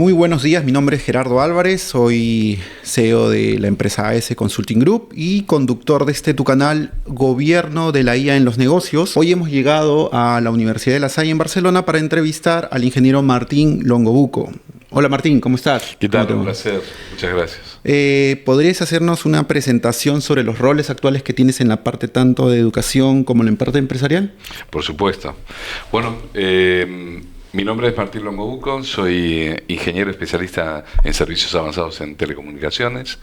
Muy buenos días, mi nombre es Gerardo Álvarez, soy CEO de la empresa AS Consulting Group y conductor de tu canal Gobierno de la IA en los Negocios. Hoy hemos llegado a la Universidad de La Salle en Barcelona para entrevistar al ingeniero Martín Longobuco. Hola Martín, ¿cómo estás? ¿Qué tal? Un placer, muchas gracias. ¿Podrías hacernos una presentación sobre los roles actuales que tienes en la parte tanto de educación como en la parte empresarial? Por supuesto. Bueno, mi nombre es Martín Longobuco, soy ingeniero especialista en servicios avanzados en telecomunicaciones.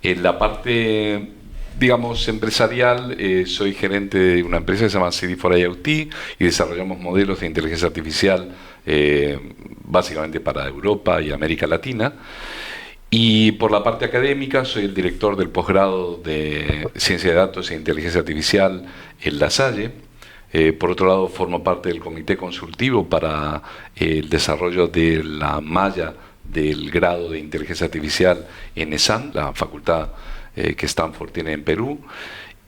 En la parte, digamos, empresarial, soy gerente de una empresa que se llama CD4 IoT y desarrollamos modelos de inteligencia artificial básicamente para Europa y América Latina. Y por la parte académica, soy el director del posgrado de Ciencia de Datos e Inteligencia Artificial en La Salle. Por otro lado, formo parte del comité consultivo para el desarrollo de la malla del grado de Inteligencia Artificial en ESAN, la facultad que Stanford tiene en Perú.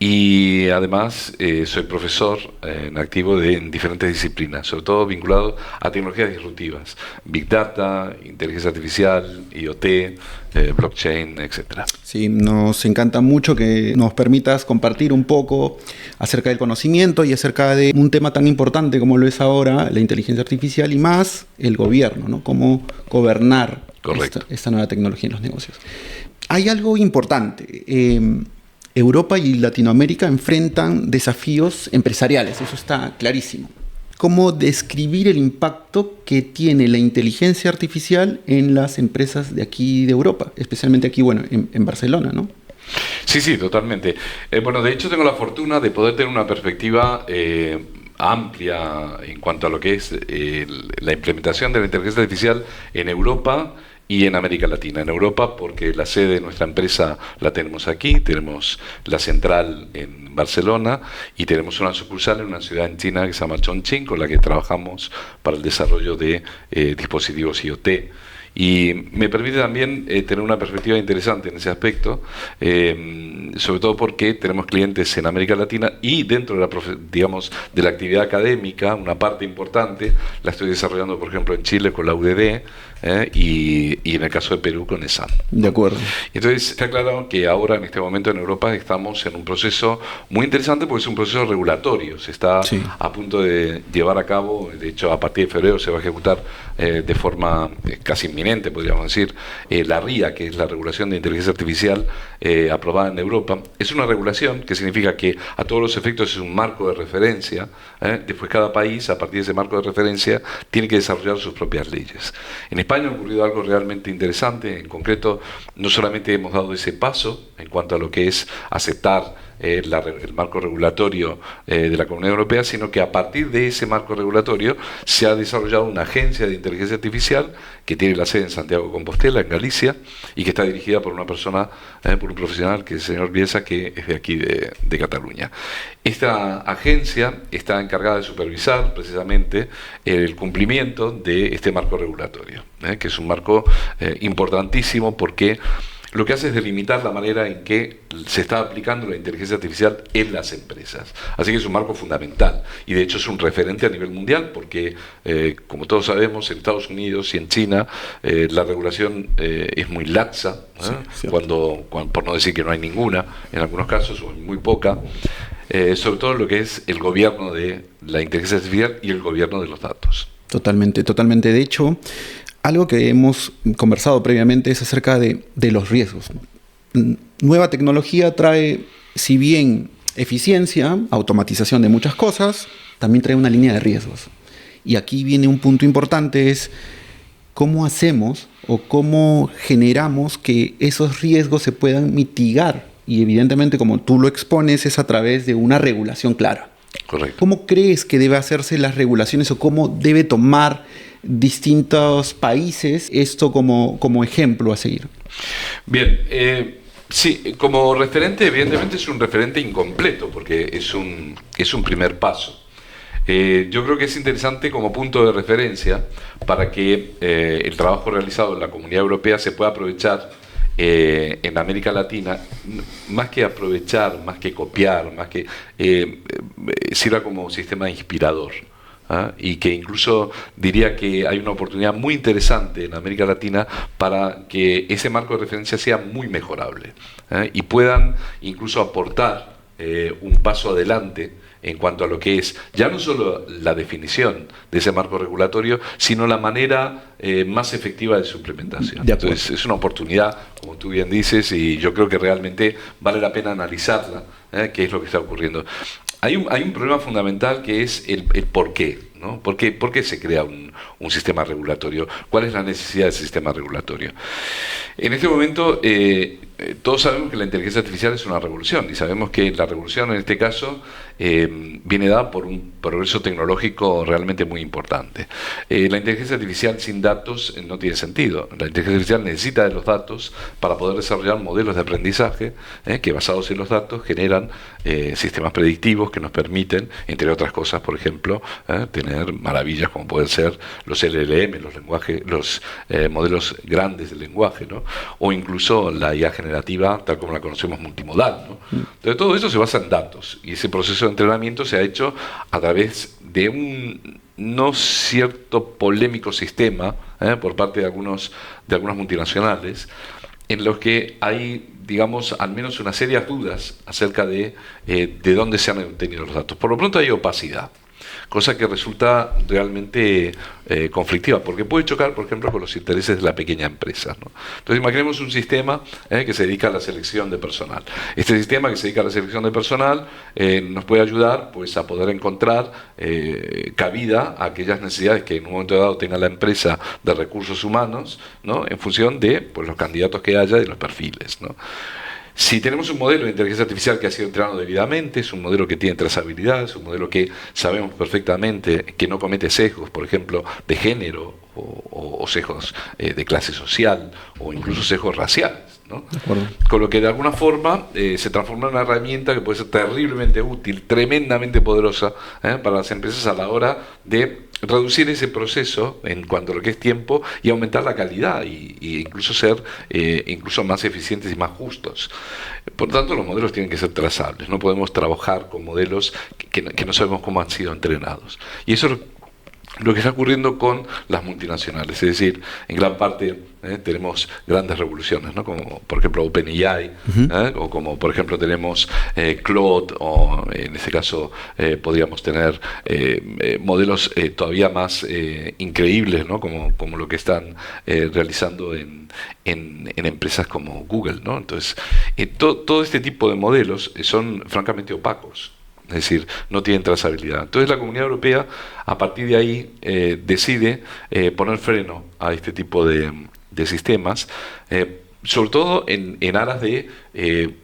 Y además soy profesor en activo en diferentes disciplinas, sobre todo vinculado a tecnologías disruptivas, Big Data, Inteligencia Artificial, IoT, blockchain, etc. Sí, nos encanta mucho que nos permitas compartir un poco acerca del conocimiento y acerca de un tema tan importante como lo es ahora la inteligencia artificial y más el gobierno, ¿no? Cómo gobernar esta nueva tecnología en los negocios. Hay algo importante. Europa y Latinoamérica enfrentan desafíos empresariales, eso está clarísimo. ¿Cómo describir el impacto que tiene la inteligencia artificial en las empresas de aquí de Europa, especialmente aquí, bueno, en Barcelona, ¿no? Sí, totalmente. Bueno, de hecho tengo la fortuna de poder tener una perspectiva amplia en cuanto a lo que es la implementación de la inteligencia artificial en Europa y en América Latina. En Europa, porque la sede de nuestra empresa la tenemos aquí, tenemos la central en Barcelona y tenemos una sucursal en una ciudad en China que se llama Chongqing, con la que trabajamos para el desarrollo de dispositivos IoT. Y me permite también tener una perspectiva interesante en ese aspecto, sobre todo porque tenemos clientes en América Latina y dentro de de la actividad académica, una parte importante la estoy desarrollando, por ejemplo, en Chile con la UDD y en el caso de Perú con ESAN. De acuerdo. Entonces está claro que ahora en este momento en Europa estamos en un proceso muy interesante porque es un proceso regulatorio, se está a punto de llevar a cabo, de hecho a partir de febrero se va a ejecutar de forma casi inminente, podríamos decir, la RIA, que es la regulación de inteligencia artificial aprobada en Europa. Es una regulación que significa que a todos los efectos es un marco de referencia, después cada país a partir de ese marco de referencia tiene que desarrollar sus propias leyes. En España ha ocurrido algo realmente interesante, en concreto no solamente hemos dado ese paso en cuanto a lo que es aceptar el marco regulatorio de la Comunidad Europea, sino que a partir de ese marco regulatorio se ha desarrollado una agencia de inteligencia artificial que tiene la sede en Santiago de Compostela, en Galicia, y que está dirigida por una persona, por un profesional, que es el señor Bielsa, que es de aquí de Cataluña. Esta agencia está encargada de supervisar precisamente el cumplimiento de este marco regulatorio, que es un marco importantísimo porque lo que hace es delimitar la manera en que se está aplicando la inteligencia artificial en las empresas. Así que es un marco fundamental y de hecho es un referente a nivel mundial porque, como todos sabemos, en Estados Unidos y en China la regulación es muy laxa, cuando, por no decir que no hay ninguna, en algunos casos, o muy poca, sobre todo lo que es el gobierno de la inteligencia artificial y el gobierno de los datos. Totalmente. De hecho, algo que hemos conversado previamente es acerca de los riesgos. Nueva tecnología trae, si bien eficiencia, automatización de muchas cosas, también trae una línea de riesgos. Y aquí viene un punto importante, es cómo hacemos o cómo generamos que esos riesgos se puedan mitigar. Y evidentemente, como tú lo expones, es a través de una regulación clara. Correcto. ¿Cómo crees que debe hacerse las regulaciones o cómo debe tomar distintos países esto como ejemplo a seguir? Bien, sí, como referente evidentemente es un referente incompleto porque es un primer paso. Yo creo que es interesante como punto de referencia para que el trabajo realizado en la Comunidad Europea se pueda aprovechar en América Latina, más que aprovechar, más que copiar, más que sirva como sistema inspirador. y que incluso diría que hay una oportunidad muy interesante en América Latina para que ese marco de referencia sea muy mejorable, y puedan incluso aportar un paso adelante en cuanto a lo que es ya no solo la definición de ese marco regulatorio, sino la manera más efectiva de su implementación. Entonces es una oportunidad, como tú bien dices, y yo creo que realmente vale la pena analizarla, qué es lo que está ocurriendo. Hay un problema fundamental que es el por qué, ¿no? ¿Por qué se crea un sistema regulatorio? ¿Cuál es la necesidad del sistema regulatorio? En este momento, todos sabemos que la inteligencia artificial es una revolución, y sabemos que la revolución en este caso viene dada por un progreso tecnológico realmente muy importante. La inteligencia artificial sin datos no tiene sentido. La inteligencia artificial necesita de los datos para poder desarrollar modelos de aprendizaje que, basados en los datos, generan sistemas predictivos que nos permiten, entre otras cosas, por ejemplo, tener maravillas como pueden ser los LLM, los modelos grandes del lenguaje, ¿no? O incluso la IA generativa, tal como la conocemos, multimodal, ¿no? Entonces, todo eso se basa en datos, y ese proceso de entrenamiento se ha hecho a través de un no cierto polémico sistema por parte de algunas multinacionales, en los que hay, digamos, al menos unas serias dudas acerca de dónde se han obtenido los datos. Por lo pronto hay opacidad, cosa que resulta realmente conflictiva, porque puede chocar, por ejemplo, con los intereses de la pequeña empresa, ¿no? Entonces, imaginemos un sistema que se dedica a la selección de personal. Este sistema que se dedica a la selección de personal nos puede ayudar, pues, a poder encontrar cabida a aquellas necesidades que en un momento dado tenga la empresa de recursos humanos, ¿no? En función de, pues, los candidatos que haya y los perfiles, ¿no? Si tenemos un modelo de inteligencia artificial que ha sido entrenado debidamente, es un modelo que tiene trazabilidad, es un modelo que sabemos perfectamente que no comete sesgos, por ejemplo, de género o sesgos de clase social o incluso sesgos raciales, ¿no? Con lo que de alguna forma se transforma en una herramienta que puede ser terriblemente útil, tremendamente poderosa para las empresas a la hora de reducir ese proceso en cuanto a lo que es tiempo y aumentar la calidad y incluso ser incluso más eficientes y más justos. Por lo tanto, los modelos tienen que ser trazables. No podemos trabajar con modelos que no sabemos cómo han sido entrenados. Y eso es lo que está ocurriendo con las multinacionales. Es decir, en gran parte tenemos grandes revoluciones, ¿no? Como por ejemplo OpenAI, o como por ejemplo tenemos Claude, o en este caso podríamos tener modelos todavía más increíbles, ¿no? Como lo que están realizando en empresas como Google, ¿no? Entonces, todo este tipo de modelos son francamente opacos. Es decir, no tienen trazabilidad. Entonces la Comunidad Europea, a partir de ahí, decide poner freno a este tipo de sistemas, sobre todo en aras de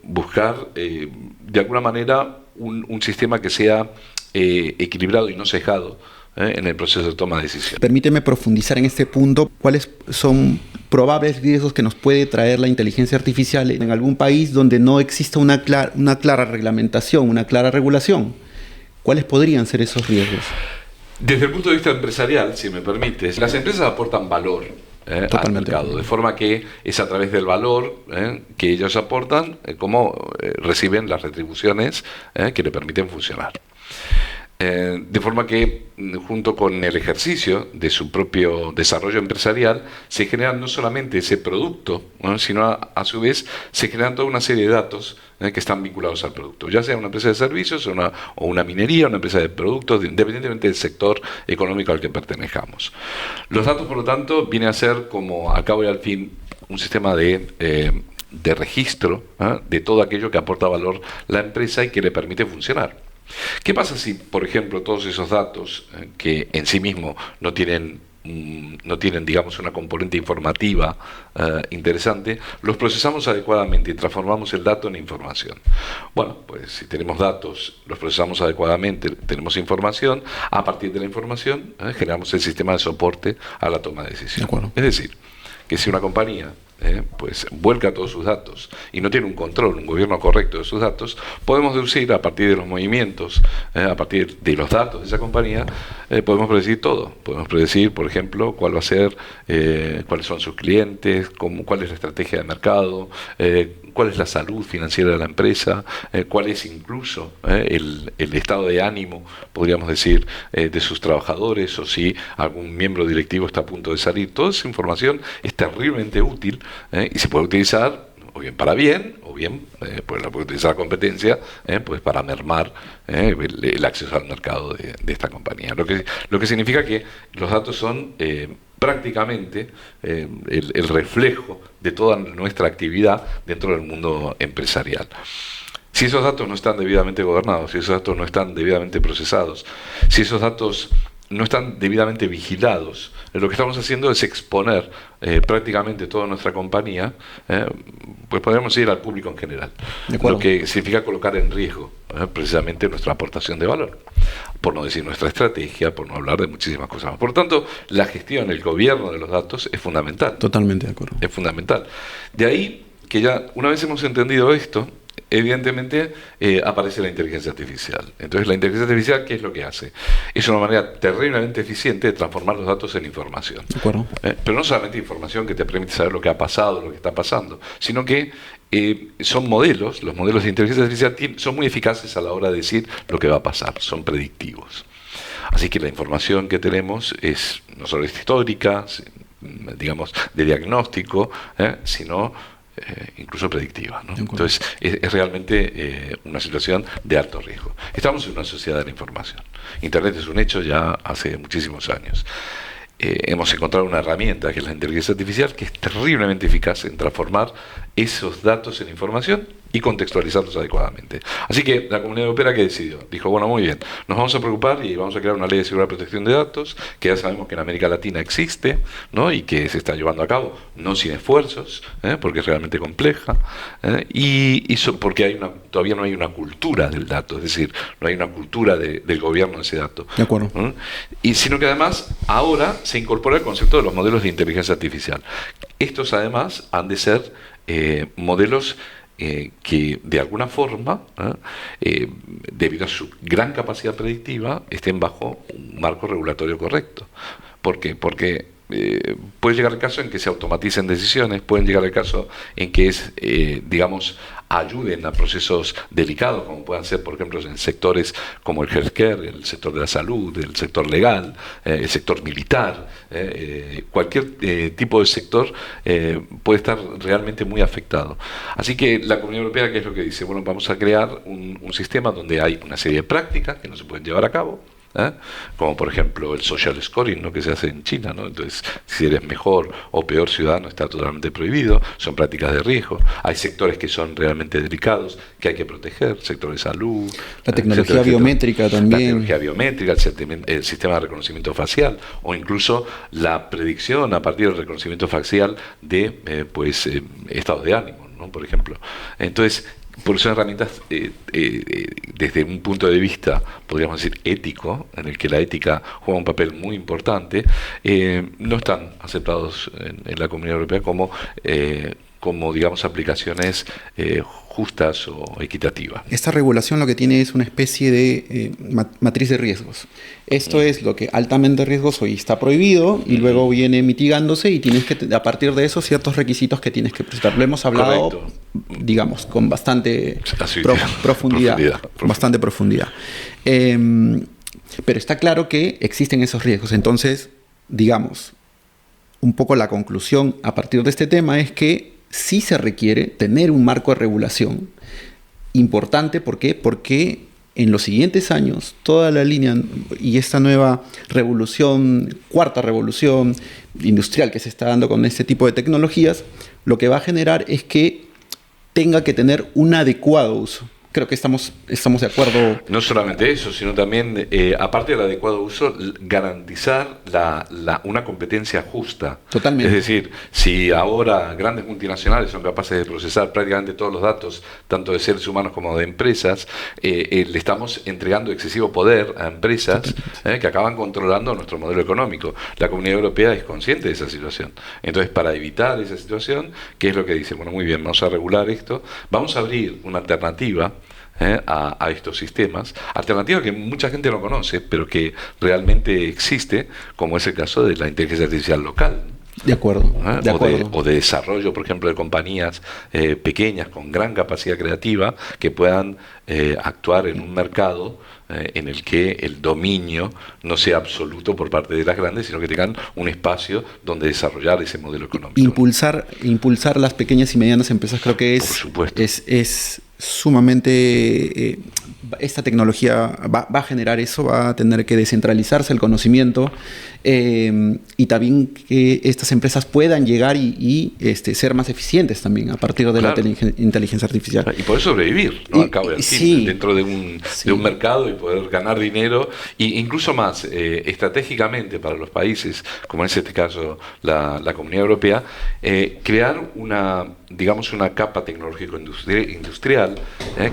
buscar, de alguna manera, un sistema que sea equilibrado y no sesgado en el proceso de toma de decisiones. Permíteme profundizar en este punto. ¿Cuáles son probables riesgos que nos puede traer la inteligencia artificial en algún país donde no exista una clara reglamentación, una clara regulación? ¿Cuáles podrían ser esos riesgos? Desde el punto de vista empresarial, si me permites, las empresas aportan valor al mercado, de forma que es a través del valor que ellos aportan como reciben las retribuciones que le permiten funcionar. De forma que, junto con el ejercicio de su propio desarrollo empresarial, se genera no solamente ese producto, ¿no? Sino a su vez se generan toda una serie de datos que están vinculados al producto, ya sea una empresa de servicios o una minería, una empresa de productos, independientemente del sector económico al que pertenezcamos. Los datos, por lo tanto, vienen a ser, como al cabo y al fin, un sistema de registro de todo aquello que aporta valor la empresa y que le permite funcionar. ¿Qué pasa si, por ejemplo, todos esos datos que en sí mismos no tienen, digamos, una componente informativa interesante, los procesamos adecuadamente y transformamos el dato en información? Bueno, pues si tenemos datos, los procesamos adecuadamente, tenemos información, a partir de la información generamos el sistema de soporte a la toma de decisión. Es decir, que si una compañía pues vuelca todos sus datos y no tiene un control, un gobierno correcto de sus datos, podemos deducir a partir de los movimientos, a partir de los datos de esa compañía, podemos predecir todo. Podemos predecir, por ejemplo, cuál va a ser, cuáles son sus clientes, cuál es la estrategia de mercado, cuál es la salud financiera de la empresa, cuál es incluso el estado de ánimo, podríamos decir, de sus trabajadores, o si algún miembro directivo está a punto de salir. Toda esa información es terriblemente útil y se puede utilizar o bien para bien, o bien pues la puede utilizar la competencia pues para mermar el acceso al mercado de esta compañía. Lo que significa que los datos son prácticamente el reflejo de toda nuestra actividad dentro del mundo empresarial. Si esos datos no están debidamente gobernados, si esos datos no están debidamente procesados, si esos datos no están debidamente vigilados, lo que estamos haciendo es exponer prácticamente toda nuestra compañía, pues podríamos ir al público en general, lo que significa colocar en riesgo precisamente nuestra aportación de valor, por no decir nuestra estrategia, por no hablar de muchísimas cosas más. Por lo tanto, la gestión, el gobierno de los datos es fundamental. Totalmente de acuerdo. Es fundamental. De ahí que ya una vez hemos entendido esto, evidentemente aparece la inteligencia artificial. Entonces, la inteligencia artificial, ¿qué es lo que hace? Es una manera terriblemente eficiente de transformar los datos en información. De acuerdo. Pero no solamente información que te permite saber lo que ha pasado, lo que está pasando, sino que son modelos, los modelos de inteligencia artificial son muy eficaces a la hora de decir lo que va a pasar, son predictivos. Así que la información que tenemos es no solo histórica, digamos, de diagnóstico, sino incluso predictiva, ¿no? Entonces es realmente una situación de alto riesgo. Estamos en una sociedad de la información. Internet es un hecho ya hace muchísimos años. Hemos encontrado una herramienta que es la inteligencia artificial, que es terriblemente eficaz en transformar esos datos en información y contextualizarlos adecuadamente. Así que la Comunidad Europea, ¿qué decidió? Dijo, bueno, muy bien, nos vamos a preocupar y vamos a crear una ley de seguridad y protección de datos, que ya sabemos que en América Latina existe, ¿no? Y que se está llevando a cabo, no sin esfuerzos, porque es realmente compleja, porque todavía no hay una cultura del dato, es decir, no hay una cultura del gobierno de ese dato. De acuerdo. Sino que además ahora se incorpora el concepto de los modelos de inteligencia artificial. Estos además han de ser modelos que de alguna forma, debido a su gran capacidad predictiva, estén bajo un marco regulatorio correcto. ¿Por qué? Porque puede llegar el caso en que se automaticen decisiones, puede llegar el caso en que digamos, ayuden a procesos delicados, como puedan ser, por ejemplo, en sectores como el healthcare, el sector de la salud, el sector legal, el sector militar, cualquier tipo de sector puede estar realmente muy afectado. Así que la Comunidad Europea, ¿qué es lo que dice? Bueno, vamos a crear un sistema donde hay una serie de prácticas que no se pueden llevar a cabo, como por ejemplo el social scoring, ¿no? Que se hace en China, ¿no? Entonces, si eres mejor o peor ciudadano está totalmente prohibido, son prácticas de riesgo. Hay sectores que son realmente delicados, que hay que proteger, sector de salud, la tecnología biométrica también, la tecnología biométrica, el sistema de reconocimiento facial, o incluso la predicción a partir del reconocimiento facial de estados de ánimo, ¿no? Por ejemplo. Entonces, por son herramientas desde un punto de vista, podríamos decir, ético, en el que la ética juega un papel muy importante, no están aceptados en la Comunidad Europea como digamos, aplicaciones justas o equitativas. Esta regulación lo que tiene es una especie de matriz de riesgos. Esto es lo que altamente riesgoso y está prohibido, y luego viene mitigándose y tienes que, a partir de eso, ciertos requisitos que tienes que presentar. Lo hemos hablado, correcto, digamos, con bastante profundidad. Bastante profundidad. Pero está claro que existen esos riesgos. Entonces, digamos, un poco la conclusión a partir de este tema es que sí se requiere tener un marco de regulación importante. ¿Por qué? Porque en los siguientes años toda la línea y esta nueva revolución, cuarta revolución industrial que se está dando con este tipo de tecnologías, lo que va a generar es que tenga que tener un adecuado uso, creo que estamos de acuerdo. No solamente eso, sino también, aparte del adecuado uso, garantizar una competencia justa. Totalmente. Es decir, si ahora grandes multinacionales son capaces de procesar prácticamente todos los datos, tanto de seres humanos como de empresas, le estamos entregando excesivo poder a empresas que acaban controlando nuestro modelo económico. La Comunidad Europea es consciente de esa situación. Entonces, para evitar esa situación, ¿qué es lo que dice? Bueno, muy bien, vamos a regular esto, vamos a abrir una alternativa a estos sistemas, alternativa que mucha gente no conoce, pero que realmente existe, como es el caso de la inteligencia artificial local. De acuerdo. De acuerdo. O de desarrollo, por ejemplo, de compañías pequeñas con gran capacidad creativa que puedan actuar en un mercado en el que el dominio no sea absoluto por parte de las grandes, sino que tengan un espacio donde desarrollar ese modelo económico. Impulsar las pequeñas y medianas empresas creo que es sumamente... esta tecnología va a generar eso, va a tener que descentralizarse el conocimiento y también que estas empresas puedan llegar y ser más eficientes también a partir de la inteligencia artificial. Y poder sobrevivir, ¿no? Al cabo y al fin, dentro de un mercado y poder ganar dinero, e incluso más estratégicamente para los países, como en este caso la Comunidad Europea, crear una capa tecnológico-industrial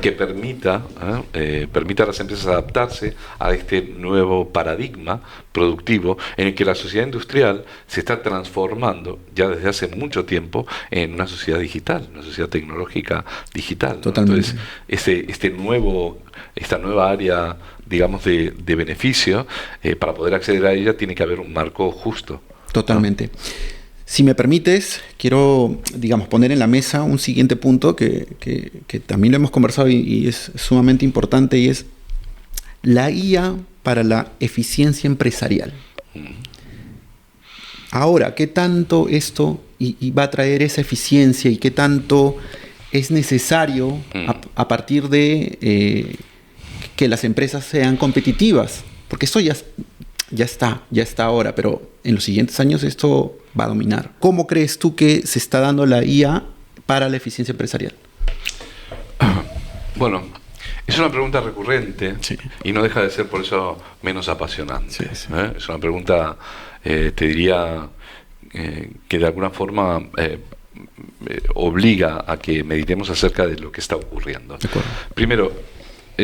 que permita a las empresas adaptarse a este nuevo paradigma productivo en el que la sociedad industrial se está transformando ya desde hace mucho tiempo en una sociedad digital, una sociedad tecnológica digital, ¿no? Totalmente. Entonces, esta nueva área, digamos, de beneficio, para poder acceder a ella tiene que haber un marco justo. Totalmente. ¿No? Si me permites, quiero, poner en la mesa un siguiente punto que también lo hemos conversado y es sumamente importante, y es la IA para la eficiencia empresarial. Ahora, ¿qué tanto esto va a traer esa eficiencia y qué tanto es necesario a partir de que las empresas sean competitivas? Porque esto ya está ahora, pero en los siguientes años esto va a dominar. ¿Cómo crees tú que se está dando la IA para la eficiencia empresarial? Bueno, es una pregunta recurrente, sí, y no deja de ser por eso menos apasionante. Sí, sí. Es una pregunta, te diría, que de alguna forma obliga a que meditemos acerca de lo que está ocurriendo. Primero,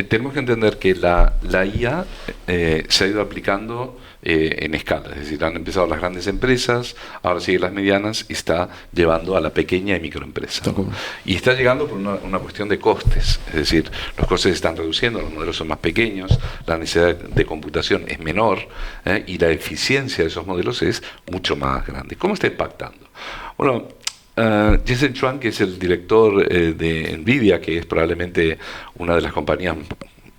tenemos que entender que la IA se ha ido aplicando en escala, es decir, han empezado las grandes empresas, ahora siguen las medianas y está llevando a la pequeña y microempresa, ¿no? Y está llegando por una cuestión de costes, es decir, los costes se están reduciendo, los modelos son más pequeños, la necesidad de computación es menor, y la eficiencia de esos modelos es mucho más grande. ¿Cómo está impactando? Bueno, Jensen Huang, que es el director de NVIDIA, que es probablemente una de las compañías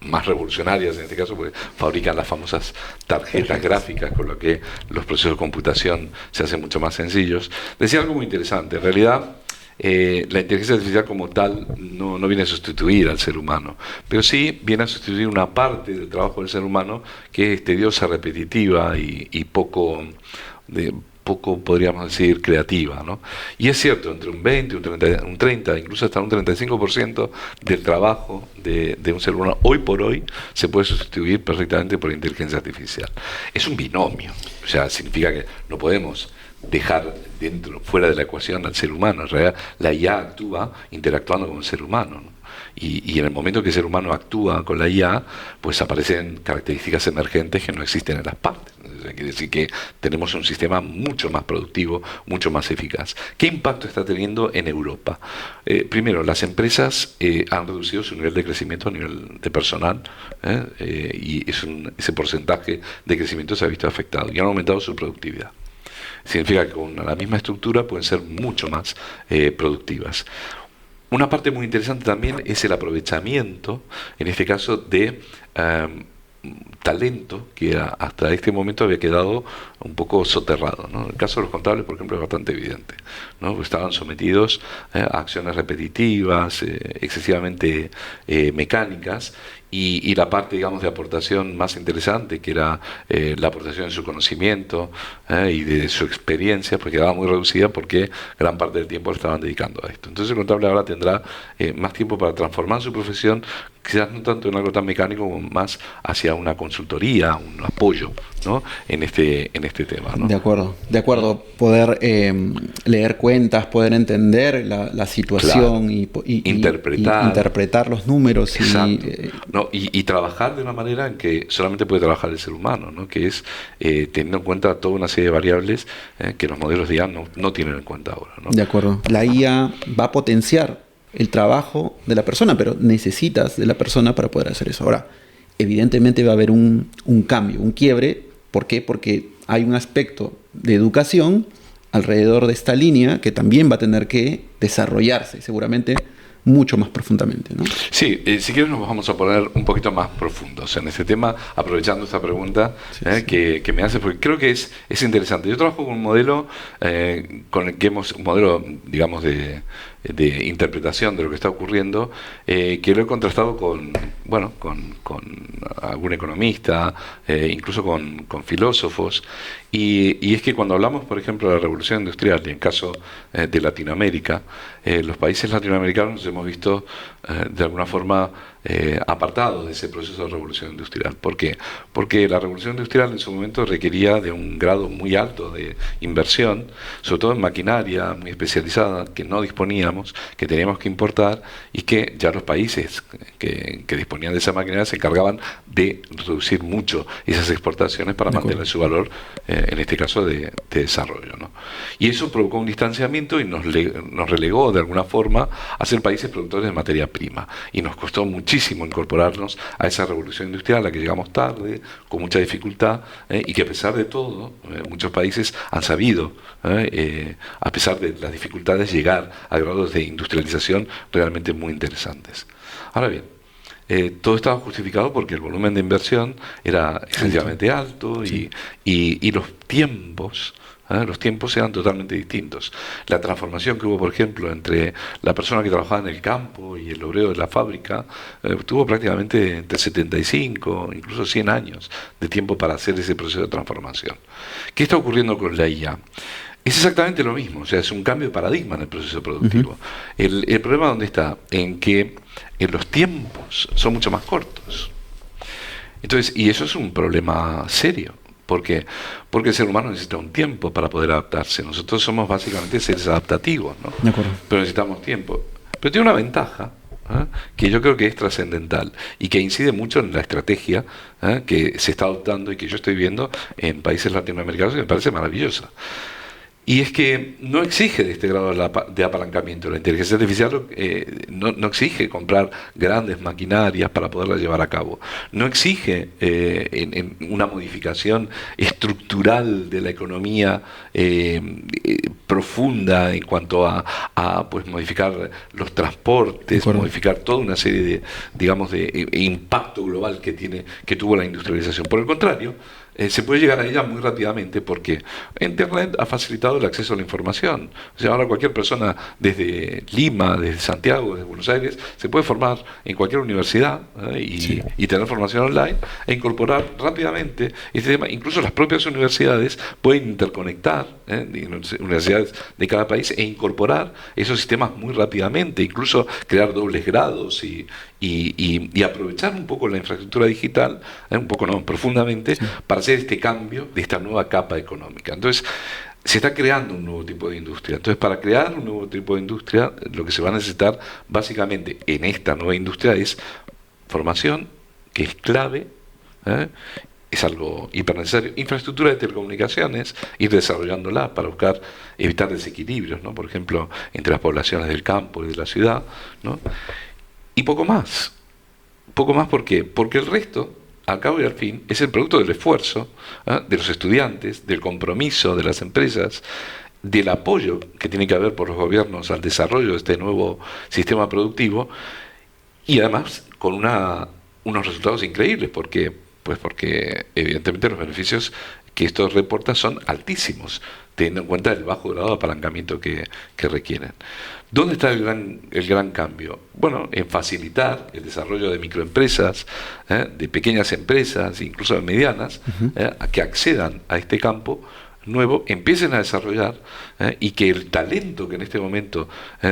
más revolucionarias en este caso, porque fabrican las famosas tarjetas gráficas, con lo que los procesos de computación se hacen mucho más sencillos, decía algo muy interesante. En realidad, la inteligencia artificial como tal no viene a sustituir al ser humano, pero sí viene a sustituir una parte del trabajo del ser humano que es tediosa, repetitiva y poco podríamos decir creativa, ¿no? Y es cierto, entre un 20, un 30, incluso hasta un 35% del trabajo de un ser humano hoy por hoy se puede sustituir perfectamente por inteligencia artificial. Es un binomio, o sea, significa que no podemos dejar fuera de la ecuación al ser humano. En realidad la IA actúa interactuando con el ser humano, ¿no? Y en el momento que el ser humano actúa con la IA, pues aparecen características emergentes que no existen en las partes. Quiere decir que tenemos un sistema mucho más productivo, mucho más eficaz. ¿Qué impacto está teniendo en Europa? Primero, las empresas han reducido su nivel de crecimiento a nivel de personal, y ese porcentaje de crecimiento se ha visto afectado y han aumentado su productividad. Significa que con la misma estructura pueden ser mucho más productivas. Una parte muy interesante también es el aprovechamiento, en este caso, de talento que hasta este momento había quedado un poco soterrado, ¿no? En el caso de los contables, por ejemplo, es bastante evidente. ¿no? Porque estaban sometidos a acciones repetitivas, excesivamente mecánicas, y la parte, digamos, de aportación más interesante, que era la aportación de su conocimiento y de su experiencia, pues quedaba muy reducida porque gran parte del tiempo lo estaban dedicando a esto. Entonces el contable ahora tendrá más tiempo para transformar su profesión, quizás no tanto en algo tan mecánico, como más hacia una consultoría, un apoyo, ¿no? en este tema, ¿no? De acuerdo. Poder leer cuentas, poder entender la situación, claro. y interpretar los números. Y trabajar de una manera en que solamente puede trabajar el ser humano, ¿no? Que es teniendo en cuenta toda una serie de variables que los modelos de IA no tienen en cuenta ahora, ¿no? De acuerdo. La IA va a potenciar el trabajo de la persona, pero necesitas de la persona para poder hacer eso. Ahora, evidentemente va a haber un cambio, un quiebre. ¿Por qué? Porque hay un aspecto de educación alrededor de esta línea que también va a tener que desarrollarse, seguramente mucho más profundamente, ¿no? Sí, si quieres nos vamos a poner un poquito más profundos en este tema, aprovechando esta pregunta que me haces, porque creo que es interesante. Yo trabajo con un modelo con el que un modelo, digamos, de interpretación de lo que está ocurriendo, que lo he contrastado con algún economista, incluso con filósofos, y es que cuando hablamos, por ejemplo, de la revolución industrial, y en caso de Latinoamérica, los países latinoamericanos nos hemos visto de alguna forma apartados de ese proceso de revolución industrial. ¿Por qué? Porque la revolución industrial en su momento requería de un grado muy alto de inversión, sobre todo en maquinaria muy especializada, que no disponíamos, que teníamos que importar, y que ya los países que disponían de esa maquinaria se encargaban de reducir mucho esas exportaciones para mantener su valor, en este caso de desarrollo, ¿no? Y eso provocó un distanciamiento y nos relegó de alguna forma a ser países productores de materia prima, y nos costó muchísimo incorporarnos a esa revolución industrial a la que llegamos tarde, con mucha dificultad, y que a pesar de todo, muchos países han sabido, a pesar de las dificultades, llegar a grados de industrialización realmente muy interesantes. Ahora bien, todo estaba justificado porque el volumen de inversión era excesivamente alto, y los tiempos eran totalmente distintos. La transformación que hubo, por ejemplo, entre la persona que trabajaba en el campo y el obrero de la fábrica, tuvo prácticamente entre 75, incluso 100 años de tiempo para hacer ese proceso de transformación. ¿Qué está ocurriendo con la IA? Es exactamente lo mismo, o sea, es un cambio de paradigma en el proceso productivo. El problema, ¿dónde está? En que los tiempos son mucho más cortos. Entonces, y eso es un problema serio. ¿Por qué? Porque el ser humano necesita un tiempo para poder adaptarse. Nosotros somos básicamente seres adaptativos, ¿no? De acuerdo. Pero necesitamos tiempo. Pero tiene una ventaja, que yo creo que es trascendental y que incide mucho en la estrategia que se está adoptando y que yo estoy viendo en países latinoamericanos, y me parece maravillosa. Y es que no exige de este grado de apalancamiento. La inteligencia artificial no exige comprar grandes maquinarias para poderlas llevar a cabo. No exige en una modificación estructural de la economía profunda en cuanto a pues modificar los transportes, modificar toda una serie de, digamos, de impacto global que tuvo la industrialización. Por el contrario, se puede llegar a ella muy rápidamente porque Internet ha facilitado el acceso a la información. O sea, ahora cualquier persona desde Lima, desde Santiago, desde Buenos Aires, se puede formar en cualquier universidad y tener formación online e incorporar rápidamente este tema. Incluso las propias universidades pueden interconectar, universidades de cada país, e incorporar esos sistemas muy rápidamente, incluso crear dobles grados y aprovechar un poco la infraestructura digital, profundamente, para hacer este cambio de esta nueva capa económica. Entonces, se está creando un nuevo tipo de industria. Entonces, para crear un nuevo tipo de industria, lo que se va a necesitar básicamente en esta nueva industria es formación, que es clave, es algo hipernecesario, infraestructura de telecomunicaciones, ir desarrollándola para evitar desequilibrios, ¿no? Por ejemplo, entre las poblaciones del campo y de la ciudad, ¿no? Y poco más. Poco más, ¿por qué? Porque el resto, al cabo y al fin, es el producto del esfuerzo de los estudiantes, del compromiso de las empresas, del apoyo que tiene que haber por los gobiernos al desarrollo de este nuevo sistema productivo, y además con unos resultados increíbles, porque evidentemente los beneficios que esto reporta son altísimos. teniendo en cuenta el bajo grado de apalancamiento que requieren. ¿Dónde está el gran cambio? Bueno, en facilitar el desarrollo de microempresas, de pequeñas empresas, incluso de medianas, a que accedan a este campo nuevo, empiecen a desarrollar, y que el talento que en este momento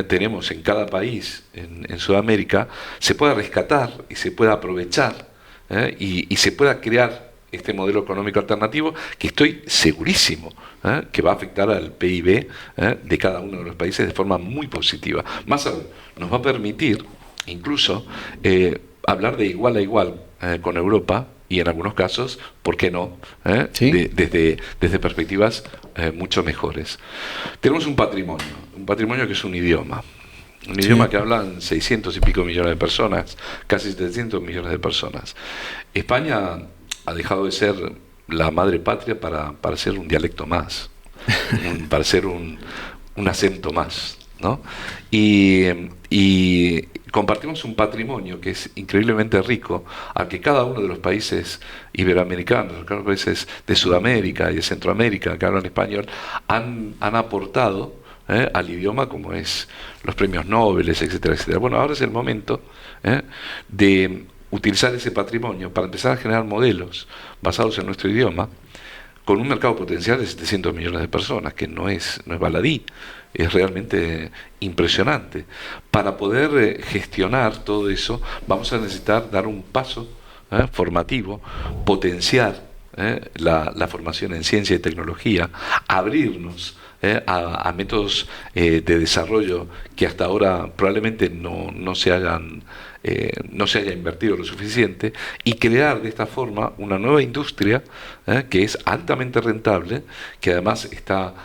tenemos en cada país en Sudamérica se pueda rescatar y se pueda aprovechar, y se pueda crear este modelo económico alternativo que estoy segurísimo que va a afectar al PIB de cada uno de los países de forma muy positiva. Más aún, nos va a permitir incluso hablar de igual a igual con Europa, y en algunos casos, ¿por qué no? ¿Sí? Desde perspectivas mucho mejores. Tenemos un patrimonio que es un idioma. Un idioma que hablan 600 y pico millones de personas, casi 700 millones de personas. España ha dejado de ser la madre patria para ser un dialecto más, para ser un acento más, ¿no? Y compartimos un patrimonio que es increíblemente rico, al que cada uno de los países iberoamericanos, cada uno de los países de Sudamérica y de Centroamérica que hablan español, han aportado al idioma, como es los premios Nobel, etcétera, etcétera. Bueno, ahora es el momento de utilizar ese patrimonio para empezar a generar modelos basados en nuestro idioma, con un mercado potencial de 700 millones de personas, que no es baladí, es realmente impresionante. Para poder gestionar todo eso, vamos a necesitar dar un paso formativo, potenciar la formación en ciencia y tecnología, abrirnos a métodos de desarrollo que hasta ahora probablemente no se haya invertido lo suficiente, y crear de esta forma una nueva industria que es altamente rentable, que además está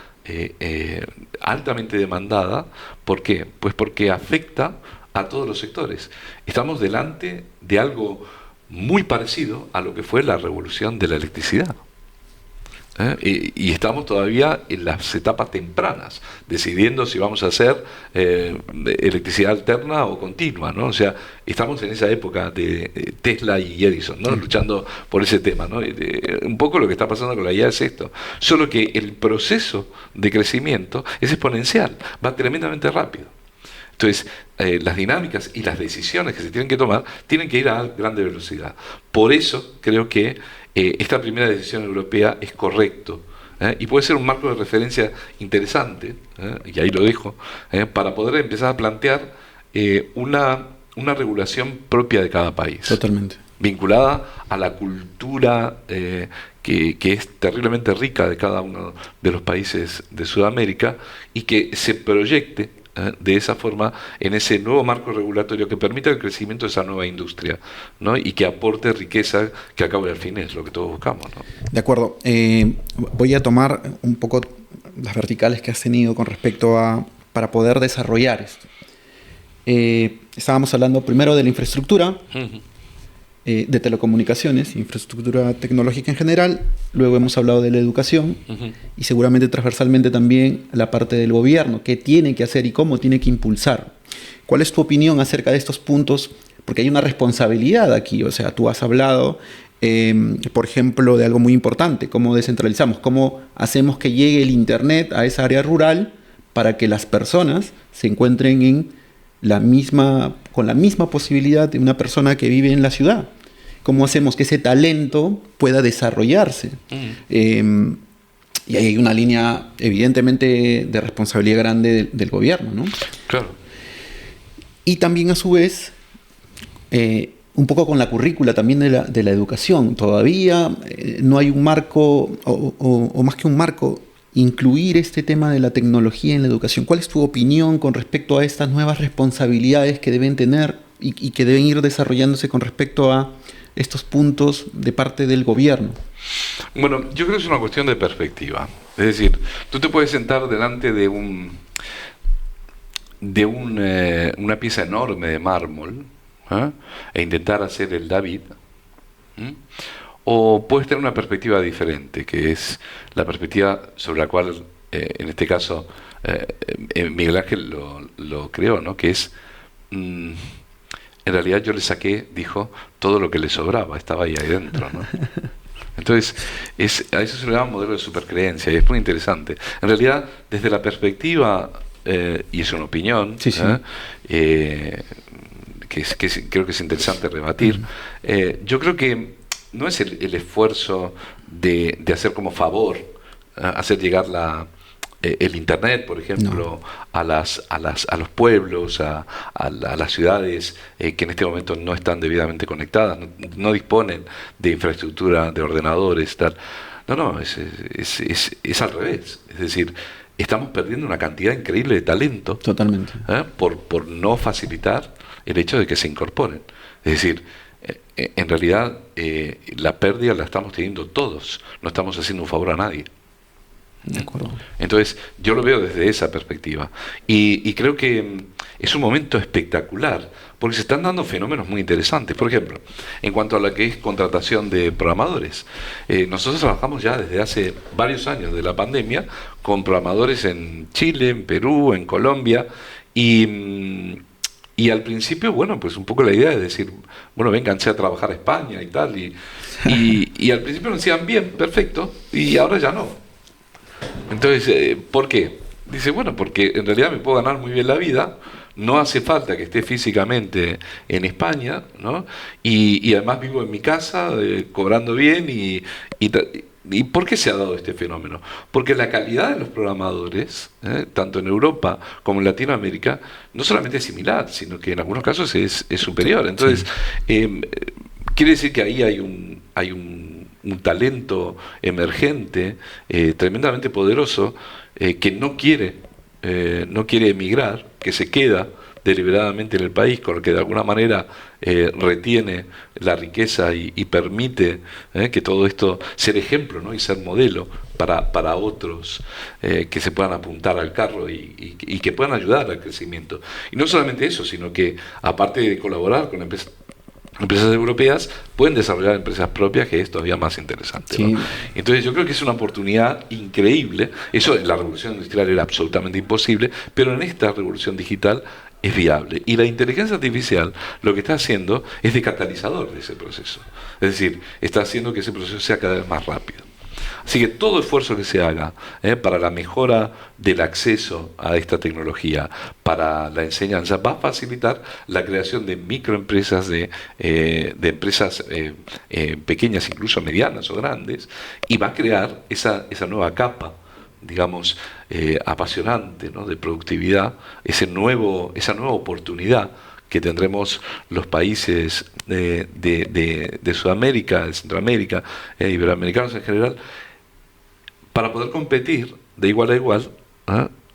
altamente demandada. ¿Por qué? Pues porque afecta a todos los sectores. Estamos delante de algo muy parecido a lo que fue la revolución de la electricidad. Y estamos todavía en las etapas tempranas, decidiendo si vamos a hacer electricidad alterna o continua, ¿no? O sea, estamos en esa época de Tesla y Edison, ¿no? Luchando por ese tema, ¿no? Un poco lo que está pasando con la IA es esto, solo que el proceso de crecimiento es exponencial, va tremendamente rápido. Entonces, las dinámicas y las decisiones que se tienen que tomar tienen que ir a grande velocidad. Por eso creo que esta primera decisión europea es correcto, y puede ser un marco de referencia interesante, y ahí lo dejo, para poder empezar a plantear una regulación propia de cada país. Totalmente. Vinculada a la cultura que es terriblemente rica de cada uno de los países de Sudamérica, y que se proyecte de esa forma en ese nuevo marco regulatorio que permita el crecimiento de esa nueva industria, ¿no? Y que aporte riqueza, que al cabo y al fin es lo que todos buscamos, ¿no? De acuerdo. Voy a tomar un poco las verticales que has tenido con respecto a para poder desarrollar esto. Estábamos hablando primero de la infraestructura, de telecomunicaciones, infraestructura tecnológica en general. Luego hemos hablado de la educación, y seguramente transversalmente también la parte del gobierno, qué tiene que hacer y cómo tiene que impulsar. ¿Cuál es tu opinión acerca de estos puntos? Porque hay una responsabilidad aquí. O sea, tú has hablado, por ejemplo, de algo muy importante: cómo descentralizamos, cómo hacemos que llegue el Internet a esa área rural para que las personas se encuentren con la misma posibilidad de una persona que vive en la ciudad. ¿Cómo hacemos que ese talento pueda desarrollarse? Y ahí hay una línea, evidentemente, de responsabilidad grande del gobierno, ¿no? Claro. Y también, a su vez, un poco con la currícula también de la educación. Todavía no hay un marco, o más que un marco, incluir este tema de la tecnología en la educación. ¿Cuál es tu opinión con respecto a estas nuevas responsabilidades que deben tener y que deben ir desarrollándose con respecto a estos puntos de parte del gobierno? Bueno, yo creo que es una cuestión de perspectiva. Es decir, tú te puedes sentar delante de una pieza enorme de mármol, e intentar hacer el David, o puedes tener una perspectiva diferente, que es la perspectiva sobre la cual, en este caso, Miguel Ángel lo creó, ¿no? Que es, en realidad yo le saqué, dijo, todo lo que le sobraba, estaba ahí adentro, ¿no? Entonces, a eso se le llama modelo de supercreencia y es muy interesante. En realidad, desde la perspectiva, y es una opinión, sí, sí. Creo que es interesante rebatir, yo creo que no es el esfuerzo de hacer como favor, hacer llegar el Internet, por ejemplo, a los pueblos, a las ciudades que en este momento no están debidamente conectadas, no disponen de infraestructura, de ordenadores, tal. No, es al revés. Es decir, estamos perdiendo una cantidad increíble de talento. Totalmente. Por no facilitar el hecho de que se incorporen. Es decir, en realidad la pérdida la estamos teniendo todos, no estamos haciendo un favor a nadie. De acuerdo. Entonces, yo lo veo desde esa perspectiva. Y creo que es un momento espectacular, porque se están dando fenómenos muy interesantes. Por ejemplo, en cuanto a lo que es contratación de programadores, nosotros trabajamos ya desde hace varios años de la pandemia con programadores en Chile, en Perú, en Colombia, y al principio, bueno, pues un poco la idea es decir, bueno, vénganse a trabajar a España y tal, y al principio nos decían, bien, perfecto, y ahora ya no. Entonces, ¿por qué? Dice, bueno, porque en realidad me puedo ganar muy bien la vida, no hace falta que esté físicamente en España, ¿no? Y además vivo en mi casa, cobrando bien, ¿y por qué se ha dado este fenómeno? Porque la calidad de los programadores, tanto en Europa como en Latinoamérica, no solamente es similar, sino que en algunos casos es superior. Entonces, quiere decir que ahí hay un talento emergente, tremendamente poderoso, que no quiere emigrar, que se queda deliberadamente en el país, con lo que de alguna manera retiene la riqueza y permite que todo esto ser ejemplo, ¿no? Y ser modelo para otros que se puedan apuntar al carro y que puedan ayudar al crecimiento. Y no solamente eso, sino que aparte de colaborar con empresas europeas, pueden desarrollar empresas propias, que es todavía más interesante, ¿no? Entonces yo creo que es una oportunidad increíble. Eso en la revolución industrial era absolutamente imposible, pero en esta revolución digital es viable. Y la inteligencia artificial lo que está haciendo es de catalizador de ese proceso. Es decir, está haciendo que ese proceso sea cada vez más rápido. Así que todo esfuerzo que se haga para la mejora del acceso a esta tecnología, para la enseñanza, va a facilitar la creación de microempresas, de empresas pequeñas, incluso medianas o grandes, y va a crear esa nueva capa, digamos, apasionante, ¿no?, de productividad, esa nueva oportunidad que tendremos los países de Sudamérica, de Centroamérica, iberoamericanos en general, para poder competir de igual a igual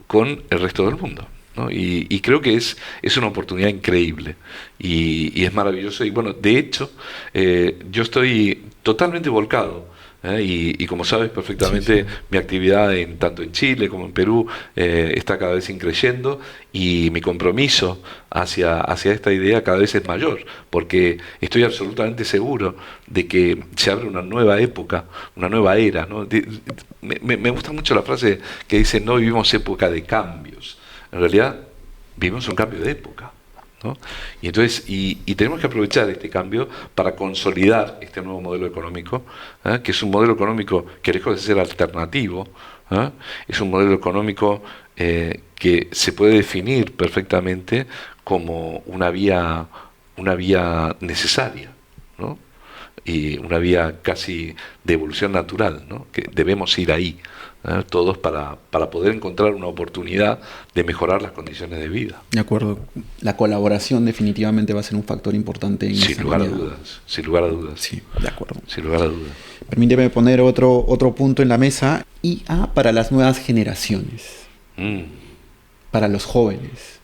con el resto del mundo, ¿no? Y creo que es una oportunidad increíble y es maravilloso. Y bueno, de hecho, yo estoy totalmente volcado. Y como sabes perfectamente, mi actividad tanto en Chile como en Perú está cada vez increyendo, y mi compromiso hacia esta idea cada vez es mayor, porque estoy absolutamente seguro de que se abre una nueva época, una nueva era, ¿no? Me gusta mucho la frase que dice: no vivimos época de cambios, en realidad vivimos un cambio de época, ¿no? Y entonces tenemos que aprovechar este cambio para consolidar este nuevo modelo económico, que es un modelo económico que, lejos de ser alternativo, es un modelo económico que se puede definir perfectamente como una vía necesaria, ¿no? Y una vía casi de evolución natural, ¿no? Que debemos ir ahí, todos para poder encontrar una oportunidad de mejorar las condiciones de vida. De acuerdo. La colaboración definitivamente va a ser un factor importante en sin lugar a dudas. Sin lugar a dudas. Sí, de acuerdo. Sin lugar a dudas. Permíteme poner otro punto en la mesa. IA para las nuevas generaciones. Para los jóvenes.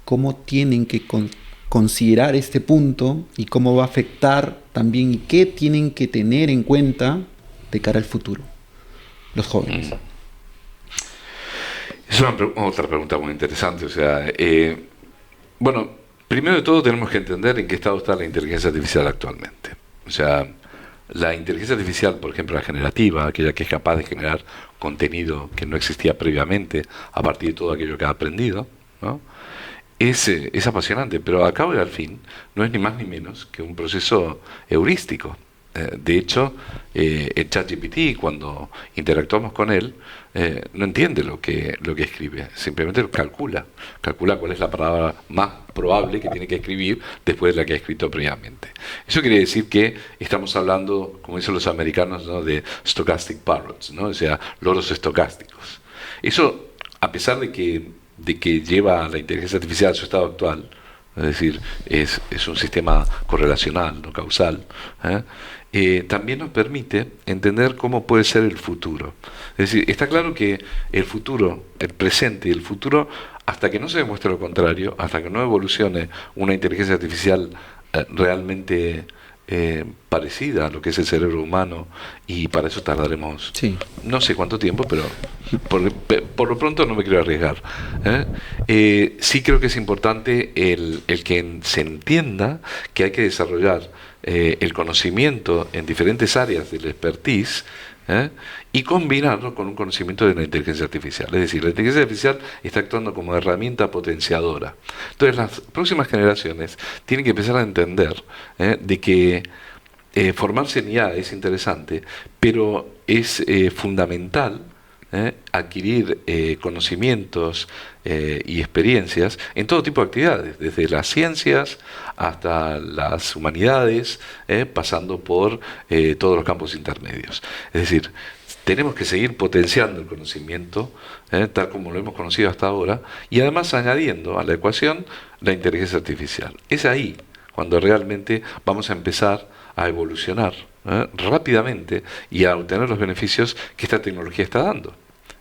¿Cómo tienen que considerar este punto y cómo va a afectar también, y qué tienen que tener en cuenta de cara al futuro los jóvenes? Es otra pregunta muy interesante. O sea, bueno, primero de todo tenemos que entender en qué estado está la inteligencia artificial actualmente. O sea, la inteligencia artificial, por ejemplo, la generativa, aquella que es capaz de generar contenido que no existía previamente a partir de todo aquello que ha aprendido, ¿no? Es apasionante, pero a cabo y al fin no es ni más ni menos que un proceso heurístico. De hecho, el ChatGPT, cuando interactuamos con él, no entiende lo que escribe, simplemente calcula cuál es la palabra más probable que tiene que escribir después de la que ha escrito previamente. Eso quiere decir que estamos hablando, como dicen los americanos, ¿no?, de stochastic parrots, ¿no?, o sea, loros estocásticos. Eso, a pesar de que lleva la inteligencia artificial a su estado actual, es decir, es un sistema correlacional, no causal, también nos permite entender cómo puede ser el futuro. Es decir, está claro que el futuro, el presente y el futuro, hasta que no se demuestre lo contrario, hasta que no evolucione una inteligencia artificial realmente parecida a lo que es el cerebro humano, y para eso tardaremos no sé cuánto tiempo, pero por lo pronto no me quiero arriesgar. Sí creo que es importante el que se entienda que hay que desarrollar el conocimiento en diferentes áreas del expertise, y combinarlo con un conocimiento de la inteligencia artificial. Es decir, la inteligencia artificial está actuando como herramienta potenciadora. Entonces, las próximas generaciones tienen que empezar a entender de que formarse en IA es interesante, pero es fundamental adquirir conocimientos y experiencias en todo tipo de actividades, desde las ciencias hasta las humanidades, pasando por todos los campos intermedios. Es decir, tenemos que seguir potenciando el conocimiento, tal como lo hemos conocido hasta ahora, y además añadiendo a la ecuación la inteligencia artificial. Es ahí cuando realmente vamos a empezar a evolucionar rápidamente y a obtener los beneficios que esta tecnología está dando.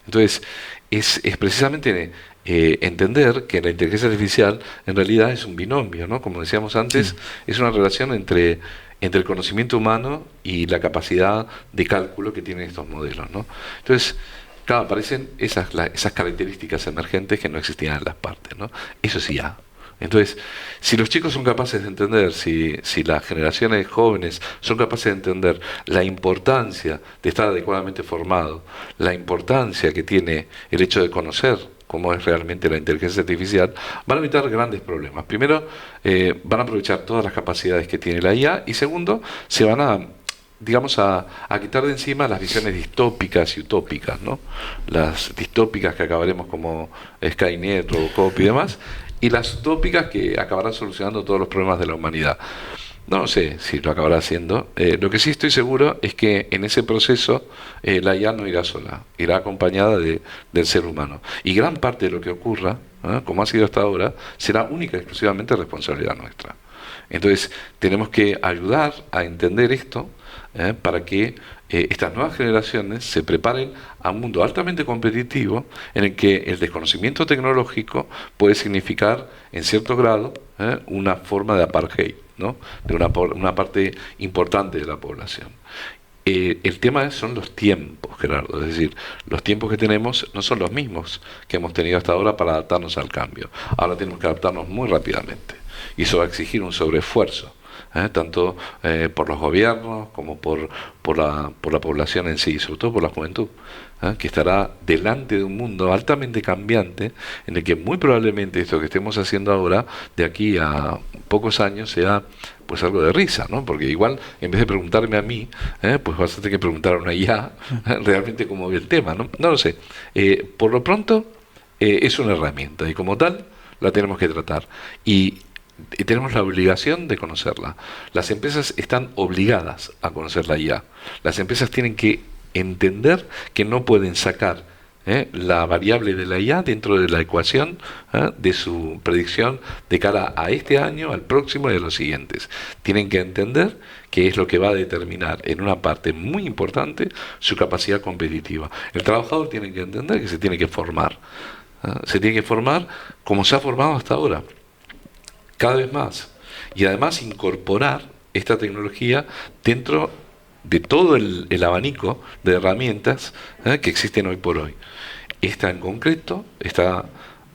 Entonces, es sí, entender que la inteligencia artificial en realidad es un binomio, ¿no? Como decíamos antes, es una relación entre el conocimiento humano y la capacidad de cálculo que tienen estos modelos, ¿no? Entonces, claro, aparecen esas características emergentes que no existían en las partes, ¿no? Eso sí ya. Entonces, si los chicos son capaces de entender, si las generaciones jóvenes son capaces de entender la importancia de estar adecuadamente formado, la importancia que tiene el hecho de conocer cómo es realmente la inteligencia artificial, van a evitar grandes problemas. Primero, van a aprovechar todas las capacidades que tiene la IA, y segundo, se van a quitar de encima las visiones distópicas y utópicas, ¿no? Las distópicas que acabaremos como Skynet, Robocop y demás, y las utópicas que acabarán solucionando todos los problemas de la humanidad. No sé si lo acabará haciendo. Lo que sí estoy seguro es que en ese proceso la IA no irá sola, irá acompañada del ser humano. Y gran parte de lo que ocurra, como ha sido hasta ahora, será única y exclusivamente responsabilidad nuestra. Entonces, tenemos que ayudar a entender esto, para que estas nuevas generaciones se preparen a un mundo altamente competitivo en el que el desconocimiento tecnológico puede significar, en cierto grado, una forma de apartheid, ¿no?, de una parte importante de la población. El tema son los tiempos, Gerardo, es decir, los tiempos que tenemos no son los mismos que hemos tenido hasta ahora para adaptarnos al cambio. Ahora tenemos que adaptarnos muy rápidamente, y eso va a exigir un sobreesfuerzo, tanto por los gobiernos como por la población en sí, sobre todo por la juventud, que estará delante de un mundo altamente cambiante, en el que muy probablemente esto que estemos haciendo ahora, de aquí a pocos años, sea pues algo de risa, ¿no? Porque igual, en vez de preguntarme a mí, pues vas a tener que preguntar a una IA realmente cómo ve el tema, ¿no? No lo sé. Por lo pronto, es una herramienta, y como tal la tenemos que tratar, y tenemos la obligación de conocerla. Las empresas están obligadas a conocer la IA. Las empresas tienen que entender que no pueden sacar la variable de la IA dentro de la ecuación de su predicción de cara a este año, al próximo y a los siguientes. Tienen que entender que es lo que va a determinar en una parte muy importante su capacidad competitiva. El trabajador tiene que entender que se tiene que formar. Se tiene que formar como se ha formado hasta ahora, cada vez más, y además incorporar esta tecnología dentro de todo el abanico de herramientas que existen hoy por hoy. Esta en concreto está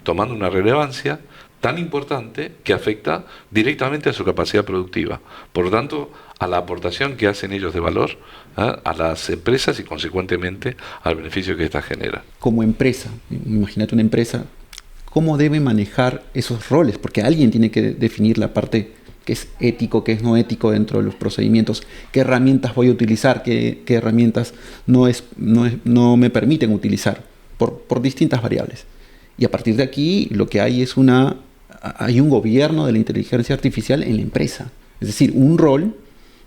tomando una relevancia tan importante que afecta directamente a su capacidad productiva, por lo tanto a la aportación que hacen ellos de valor a las empresas y consecuentemente al beneficio que ésta genera. Como empresa, imagínate una empresa, ¿cómo debe manejar esos roles? Porque alguien tiene que definir la parte qué es ético, qué es no ético dentro de los procedimientos, qué herramientas voy a utilizar, qué herramientas no me permiten utilizar por distintas variables. Y a partir de aquí lo que hay es hay un gobierno de la inteligencia artificial en la empresa. Es decir, un rol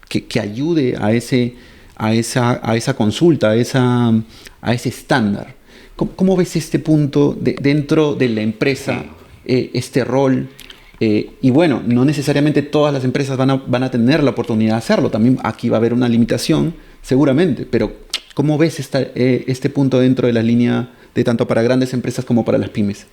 que ayude a esa consulta, a ese estándar. ¿Cómo ves este punto dentro de la empresa, este rol? Y bueno, no necesariamente todas las empresas van a tener la oportunidad de hacerlo. También aquí va a haber una limitación, seguramente. Pero ¿cómo ves este punto dentro de la línea de tanto para grandes empresas como para las pymes?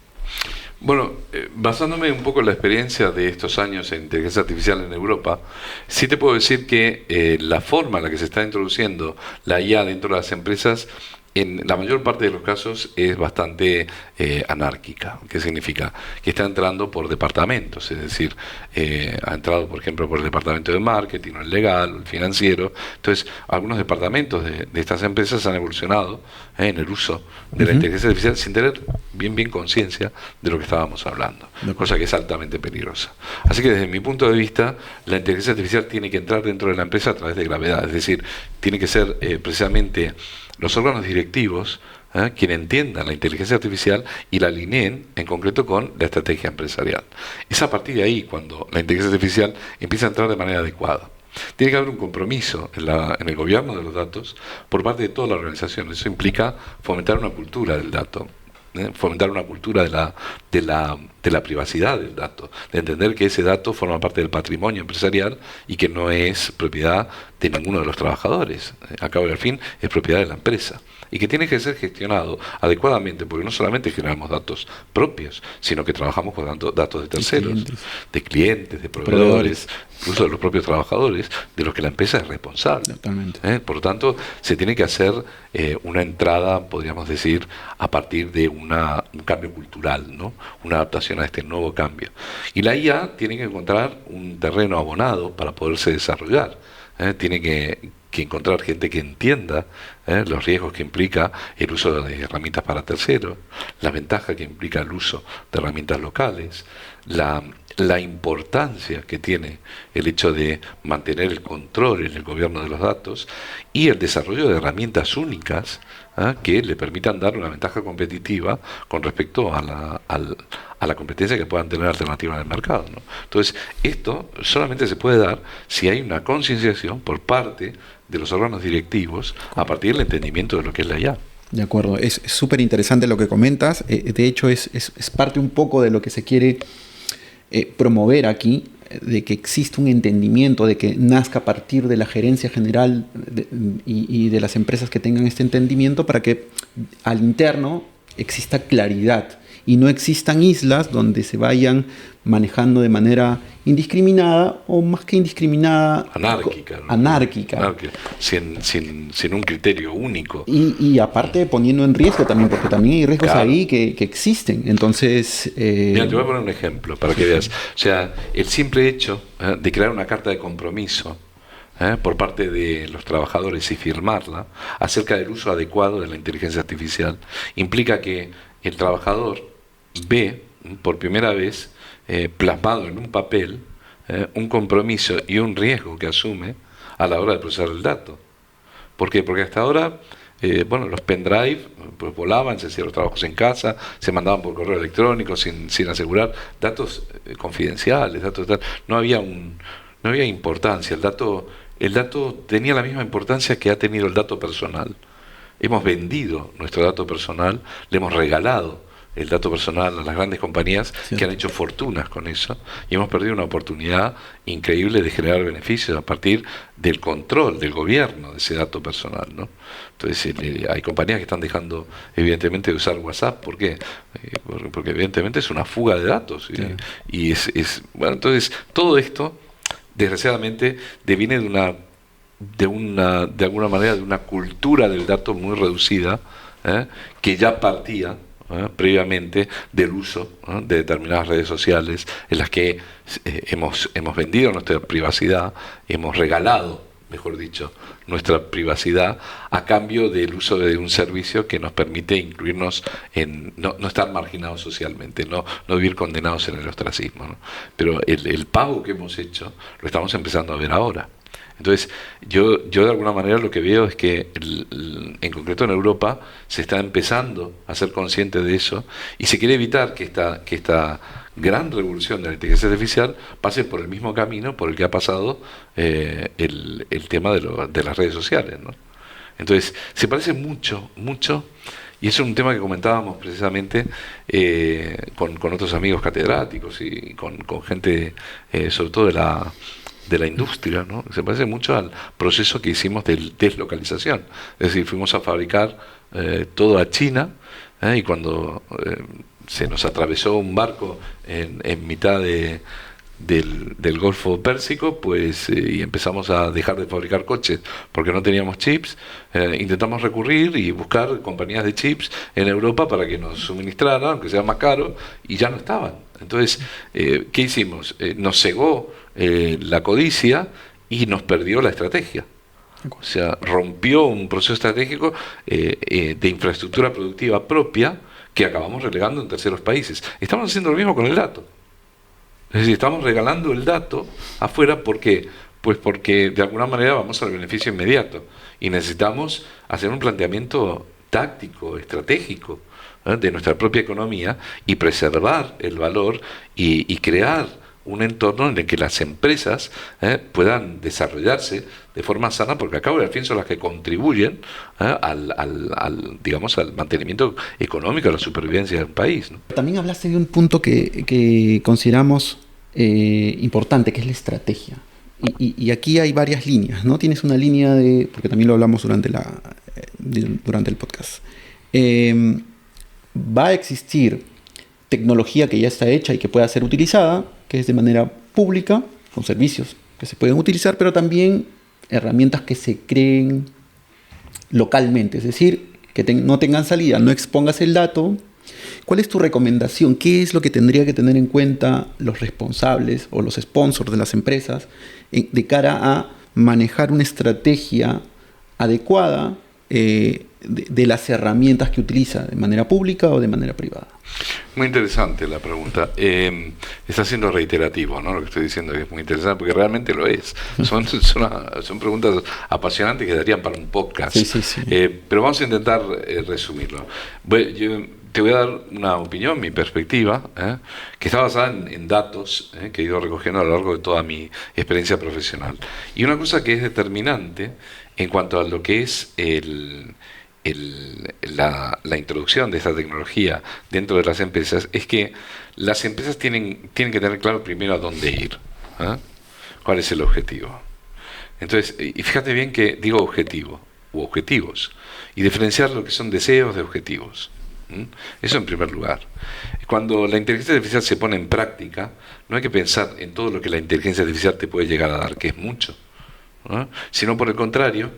Bueno, basándome un poco en la experiencia de estos años en inteligencia artificial en Europa, sí te puedo decir que la forma en la que se está introduciendo la IA dentro de las empresas, en la mayor parte de los casos es bastante anárquica. ¿Qué significa? Que está entrando por departamentos, es decir, ha entrado, por ejemplo, por el departamento de marketing, o el legal, o el financiero. Entonces, algunos departamentos de estas empresas han evolucionado en el uso de la inteligencia artificial sin tener bien conciencia de lo que estábamos hablando, cosa que es altamente peligrosa. Así que desde mi punto de vista, la inteligencia artificial tiene que entrar dentro de la empresa a través de gravedad, es decir, tiene que ser precisamente los órganos directivos quienes entiendan la inteligencia artificial y la alineen en concreto con la estrategia empresarial. Es a partir de ahí cuando la inteligencia artificial empieza a entrar de manera adecuada. Tiene que haber un compromiso en el gobierno de los datos por parte de toda la organización. Eso implica fomentar una cultura del dato, fomentar una cultura de la privacidad del dato, de entender que ese dato forma parte del patrimonio empresarial y que no es propiedad de ninguno de los trabajadores. Al cabo y al fin es propiedad de la empresa y que tiene que ser gestionado adecuadamente, porque no solamente generamos datos propios, sino que trabajamos con datos de terceros, de clientes, de proveedores, incluso de los propios trabajadores, de los que la empresa es responsable. Totalmente. Por lo tanto, se tiene que hacer una entrada, podríamos decir, a partir de un cambio cultural, ¿no? Una adaptación a este nuevo cambio. Y la IA tiene que encontrar un terreno abonado para poderse desarrollar. Tiene que encontrar gente que entienda los riesgos que implica el uso de herramientas para terceros, la ventaja que implica el uso de herramientas locales, la importancia que tiene el hecho de mantener el control en el gobierno de los datos y el desarrollo de herramientas únicas que le permitan dar una ventaja competitiva con respecto a la competencia que puedan tener alternativas en el mercado, ¿no? Entonces, esto solamente se puede dar si hay una concienciación por parte de los órganos directivos a partir del entendimiento de lo que es la IA. De acuerdo, es súper interesante lo que comentas. De hecho, es parte un poco de lo que se quiere promover aquí, de que existe un entendimiento, de que nazca a partir de la gerencia general y de las empresas que tengan este entendimiento para que al interno exista claridad y no existan islas donde se vayan manejando de manera indiscriminada o más que indiscriminada, anárquica, ¿no? Anárquica. Sin un criterio único. Y aparte poniendo en riesgo también, porque también hay riesgos ahí que existen. Entonces... Mira, te voy a poner un ejemplo para que veas. O sea, el simple hecho de crear una carta de compromiso por parte de los trabajadores y firmarla acerca del uso adecuado de la inteligencia artificial implica que el trabajador ve por primera vez plasmado en un papel un compromiso y un riesgo que asume a la hora de procesar el dato. ¿Por qué? Porque hasta ahora los pendrive pues volaban, se hacían los trabajos en casa, se mandaban por correo electrónico sin asegurar datos confidenciales, datos tal. No había importancia. El dato tenía la misma importancia que ha tenido el dato personal. Hemos vendido nuestro dato personal, le hemos regalado el dato personal a las grandes compañías que han hecho fortunas con eso y hemos perdido una oportunidad increíble de generar beneficios a partir del control del gobierno de ese dato personal, ¿no? Entonces hay compañías que están dejando evidentemente de usar WhatsApp. ¿Por qué? Porque evidentemente es una fuga de datos y bueno, entonces todo esto desgraciadamente deviene de alguna manera de una cultura del dato muy reducida que ya partía previamente del uso de determinadas redes sociales en las que hemos vendido nuestra privacidad, hemos regalado mejor dicho, nuestra privacidad a cambio del uso de un servicio que nos permite incluirnos en no estar marginados socialmente, no vivir condenados en el ostracismo, ¿no? Pero el pago que hemos hecho lo estamos empezando a ver ahora. Entonces, yo de alguna manera lo que veo es que en concreto en Europa se está empezando a ser consciente de eso y se quiere evitar que esta gran revolución de la inteligencia artificial pase por el mismo camino por el que ha pasado el tema de las redes sociales, ¿no? Entonces, se parece mucho, y eso es un tema que comentábamos precisamente con otros amigos catedráticos y con gente, sobre todo de la industria, ¿no? Se parece mucho al proceso que hicimos de deslocalización. Es decir, fuimos a fabricar todo a China, y cuando se nos atravesó un barco en mitad del Golfo Pérsico, pues y empezamos a dejar de fabricar coches porque no teníamos chips, intentamos recurrir y buscar compañías de chips en Europa para que nos suministraran, aunque sea más caro, y ya no estaban. Entonces, ¿qué hicimos? Nos cegó la codicia y nos perdió la estrategia. O sea, rompió un proceso estratégico de infraestructura productiva propia que acabamos relegando en terceros países. Estamos haciendo lo mismo con el dato. Es decir, estamos regalando el dato afuera. ¿Por qué? Pues porque de alguna manera vamos al beneficio inmediato y necesitamos hacer un planteamiento táctico, estratégico, de nuestra propia economía y preservar el valor y crear un entorno en el que las empresas puedan desarrollarse de forma sana, porque al cabo y al fin son las que contribuyen digamos, al mantenimiento económico, a la supervivencia del país, ¿no? También hablaste de un punto que consideramos importante, que es la estrategia. Y aquí hay varias líneas, ¿no? Tienes una línea porque también lo hablamos durante el podcast. Va a existir tecnología que ya está hecha y que pueda ser utilizada, que es de manera pública, con servicios que se pueden utilizar, pero también herramientas que se creen localmente, es decir, que no tengan salida, no expongas el dato. ¿Cuál es tu recomendación? ¿Qué es lo que tendría que tener en cuenta los responsables o los sponsors de las empresas de cara a manejar una estrategia adecuada de las herramientas que utiliza, de manera pública o de manera privada? Muy interesante la pregunta. Está siendo reiterativo, ¿no? Lo que estoy diciendo es muy interesante, porque realmente lo es. Son preguntas apasionantes que darían para un podcast. Sí. Pero vamos a intentar resumirlo. Yo te voy a dar una opinión, mi perspectiva, que está basada en datos que he ido recogiendo a lo largo de toda mi experiencia profesional. Y una cosa que es determinante en cuanto a lo que es la introducción de esta tecnología dentro de las empresas es que las empresas tienen que tener claro primero a dónde ir, cuál es el objetivo. Entonces, y fíjate bien que digo objetivo u objetivos y diferenciar lo que son deseos de objetivos. Eso en primer lugar. Cuando la inteligencia artificial se pone en práctica, no hay que pensar en todo lo que la inteligencia artificial te puede llegar a dar, que es mucho, ¿no? Sino por el contrario,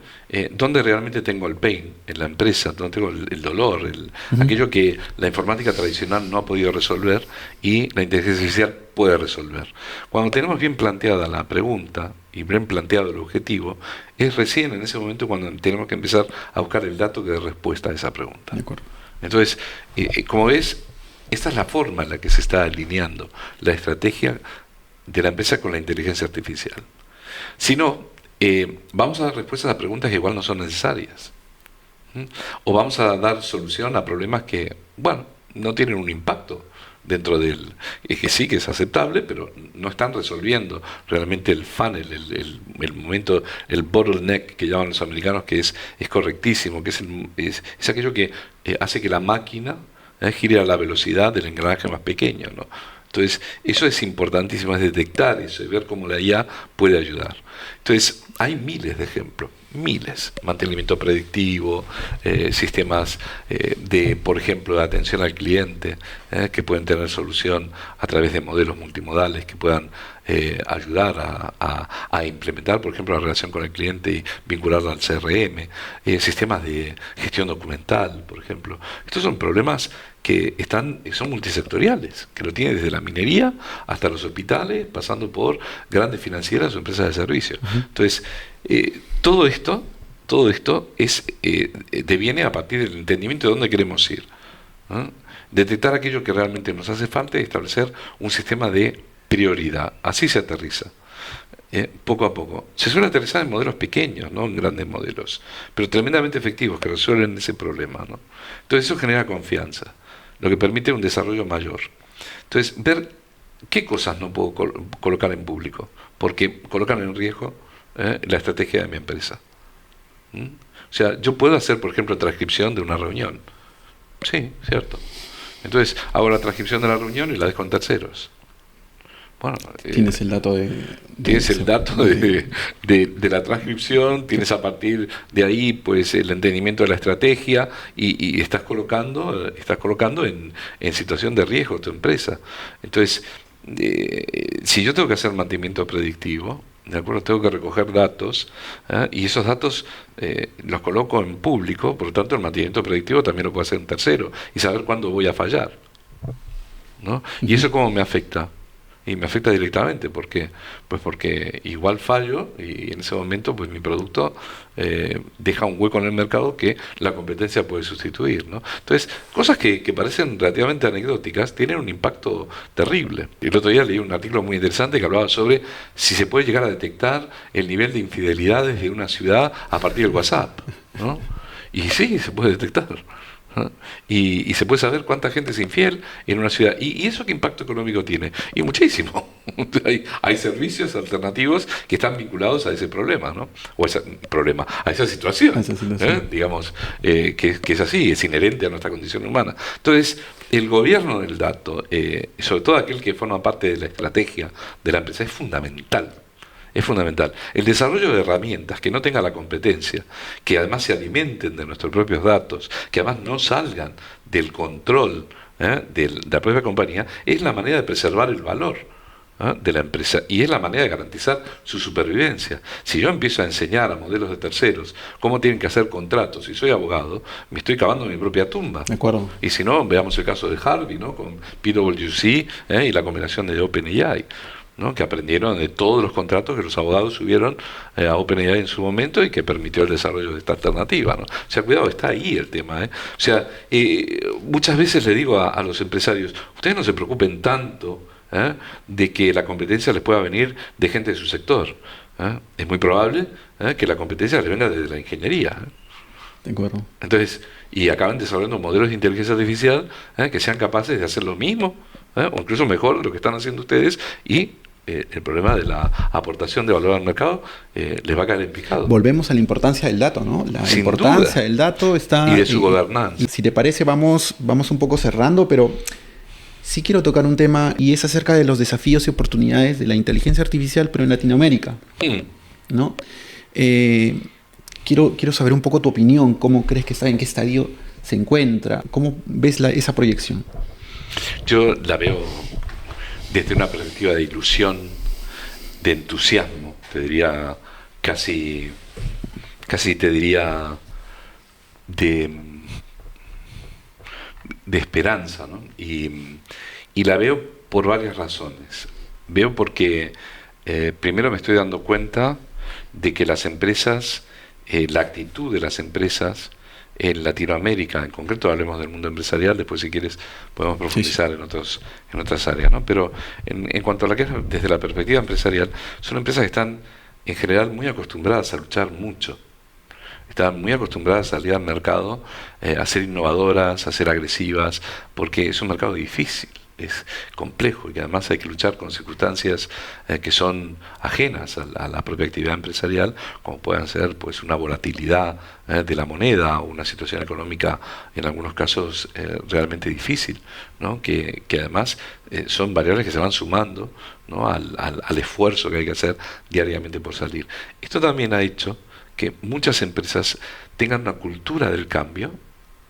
¿dónde realmente tengo el pain en la empresa? ¿Dónde tengo el dolor? Aquello que la informática tradicional no ha podido resolver y la inteligencia artificial puede resolver. Cuando tenemos bien planteada la pregunta y bien planteado el objetivo, es recién en ese momento cuando tenemos que empezar a buscar el dato que dé respuesta a esa pregunta. De acuerdo. Entonces, como ves, esta es la forma en la que se está alineando la estrategia de la empresa con la inteligencia artificial. Si no, vamos a dar respuestas a preguntas que igual no son necesarias. O vamos a dar solución a problemas que, bueno, no tienen un impacto dentro del... Es que sí que es aceptable, pero no están resolviendo realmente el funnel, el momento, el bottleneck que llaman los americanos, que es correctísimo, que es aquello que hace que la máquina gire a la velocidad del engranaje más pequeño, ¿no? Entonces, eso es importantísimo, es detectar eso y ver cómo la IA puede ayudar. Entonces, hay miles de ejemplos, miles. Mantenimiento predictivo, sistemas por ejemplo, de atención al cliente, que pueden tener solución a través de modelos multimodales que puedan ayudar a implementar, por ejemplo, la relación con el cliente y vincularla al CRM, sistemas de gestión documental, por ejemplo. Estos son problemas que son multisectoriales, que lo tiene desde la minería hasta los hospitales, pasando por grandes financieras o empresas de servicio. Entonces, todo esto deviene a partir del entendimiento de dónde queremos ir, ¿no? Detectar aquello que realmente nos hace falta y establecer un sistema de prioridad. Así se aterriza, poco a poco. Se suele aterrizar en modelos pequeños, no en grandes modelos, pero tremendamente efectivos que resuelven ese problema, ¿no? Entonces eso genera confianza, lo que permite un desarrollo mayor. Entonces, ver qué cosas no puedo colocar en público, porque colocan en riesgo la estrategia de mi empresa. O sea, yo puedo hacer, por ejemplo, transcripción de una reunión. Sí, cierto. Entonces, hago la transcripción de la reunión y la dejo en terceros. Bueno, tienes el dato de la transcripción, tienes a partir de ahí pues el entendimiento de la estrategia y estás colocando en situación de riesgo tu empresa. Entonces, si yo tengo que hacer mantenimiento predictivo, ¿de acuerdo? Tengo que recoger datos, y esos datos los coloco en público, por lo tanto el mantenimiento predictivo también lo puedo hacer un tercero y saber cuándo voy a fallar, ¿no? ¿Y eso cómo me afecta? Y me afecta directamente, porque igual fallo y en ese momento pues mi producto deja un hueco en el mercado que la competencia puede sustituir, ¿no? Entonces, cosas que parecen relativamente anecdóticas tienen un impacto terrible. El otro día leí un artículo muy interesante que hablaba sobre si se puede llegar a detectar el nivel de infidelidades de una ciudad a partir del WhatsApp, ¿no? Y sí, se puede detectar. Y se puede saber cuánta gente es infiel en una ciudad. ¿Y eso qué impacto económico tiene? Y muchísimo. Hay servicios alternativos que están vinculados a ese problema, ¿no? O a ese problema, a esa situación. Digamos, que es así, es inherente a nuestra condición humana. Entonces, el gobierno del dato, sobre todo aquel que forma parte de la estrategia de la empresa, es fundamental. Es fundamental. El desarrollo de herramientas que no tengan la competencia, que además se alimenten de nuestros propios datos, que además no salgan del control de la propia compañía, es la manera de preservar el valor de la empresa y es la manera de garantizar su supervivencia. Si yo empiezo a enseñar a modelos de terceros cómo tienen que hacer contratos y soy abogado, me estoy cavando mi propia tumba. De acuerdo. Y si no, veamos el caso de Harvey, ¿no? Con PwC y la combinación de OpenAI, ¿no? Que aprendieron de todos los contratos que los abogados subieron a OpenAI en su momento y que permitió el desarrollo de esta alternativa, ¿no? O sea, cuidado, está ahí el tema, O sea, muchas veces le digo a los empresarios, ustedes no se preocupen tanto de que la competencia les pueda venir de gente de su sector. Es muy probable que la competencia les venga desde la ingeniería. De acuerdo. Entonces, y acaban desarrollando modelos de inteligencia artificial que sean capaces de hacer lo mismo, o incluso mejor de lo que están haciendo ustedes, y el problema de la aportación de valor al mercado les va a caer en picado. Volvemos a la importancia del dato, ¿no? La Sin importancia duda. del dato está... Y de su gobernanza. Si te parece, vamos un poco cerrando, pero sí quiero tocar un tema y es acerca de los desafíos y oportunidades de la inteligencia artificial, pero en Latinoamérica, ¿no? Quiero saber un poco tu opinión, cómo crees que está, en qué estadio se encuentra, cómo ves esa proyección. Yo la veo desde una perspectiva de ilusión, de entusiasmo, te diría casi te diría de esperanza, ¿no? Y la veo por varias razones. Veo porque primero me estoy dando cuenta de que las empresas, la actitud de las empresas en Latinoamérica, en concreto hablemos del mundo empresarial, después si quieres podemos profundizar en otras áreas, ¿no? Pero en cuanto a la que es desde la perspectiva empresarial, son empresas que están en general muy acostumbradas a luchar mucho, están muy acostumbradas a salir al mercado, a ser innovadoras, a ser agresivas, porque es un mercado difícil, es complejo y que además hay que luchar con circunstancias que son ajenas a la propia actividad empresarial, como puedan ser pues una volatilidad de la moneda o una situación económica en algunos casos realmente difícil, ¿no? Que además son variables que se van sumando, ¿no? al esfuerzo que hay que hacer diariamente por salir. Esto también ha hecho que muchas empresas tengan una cultura del cambio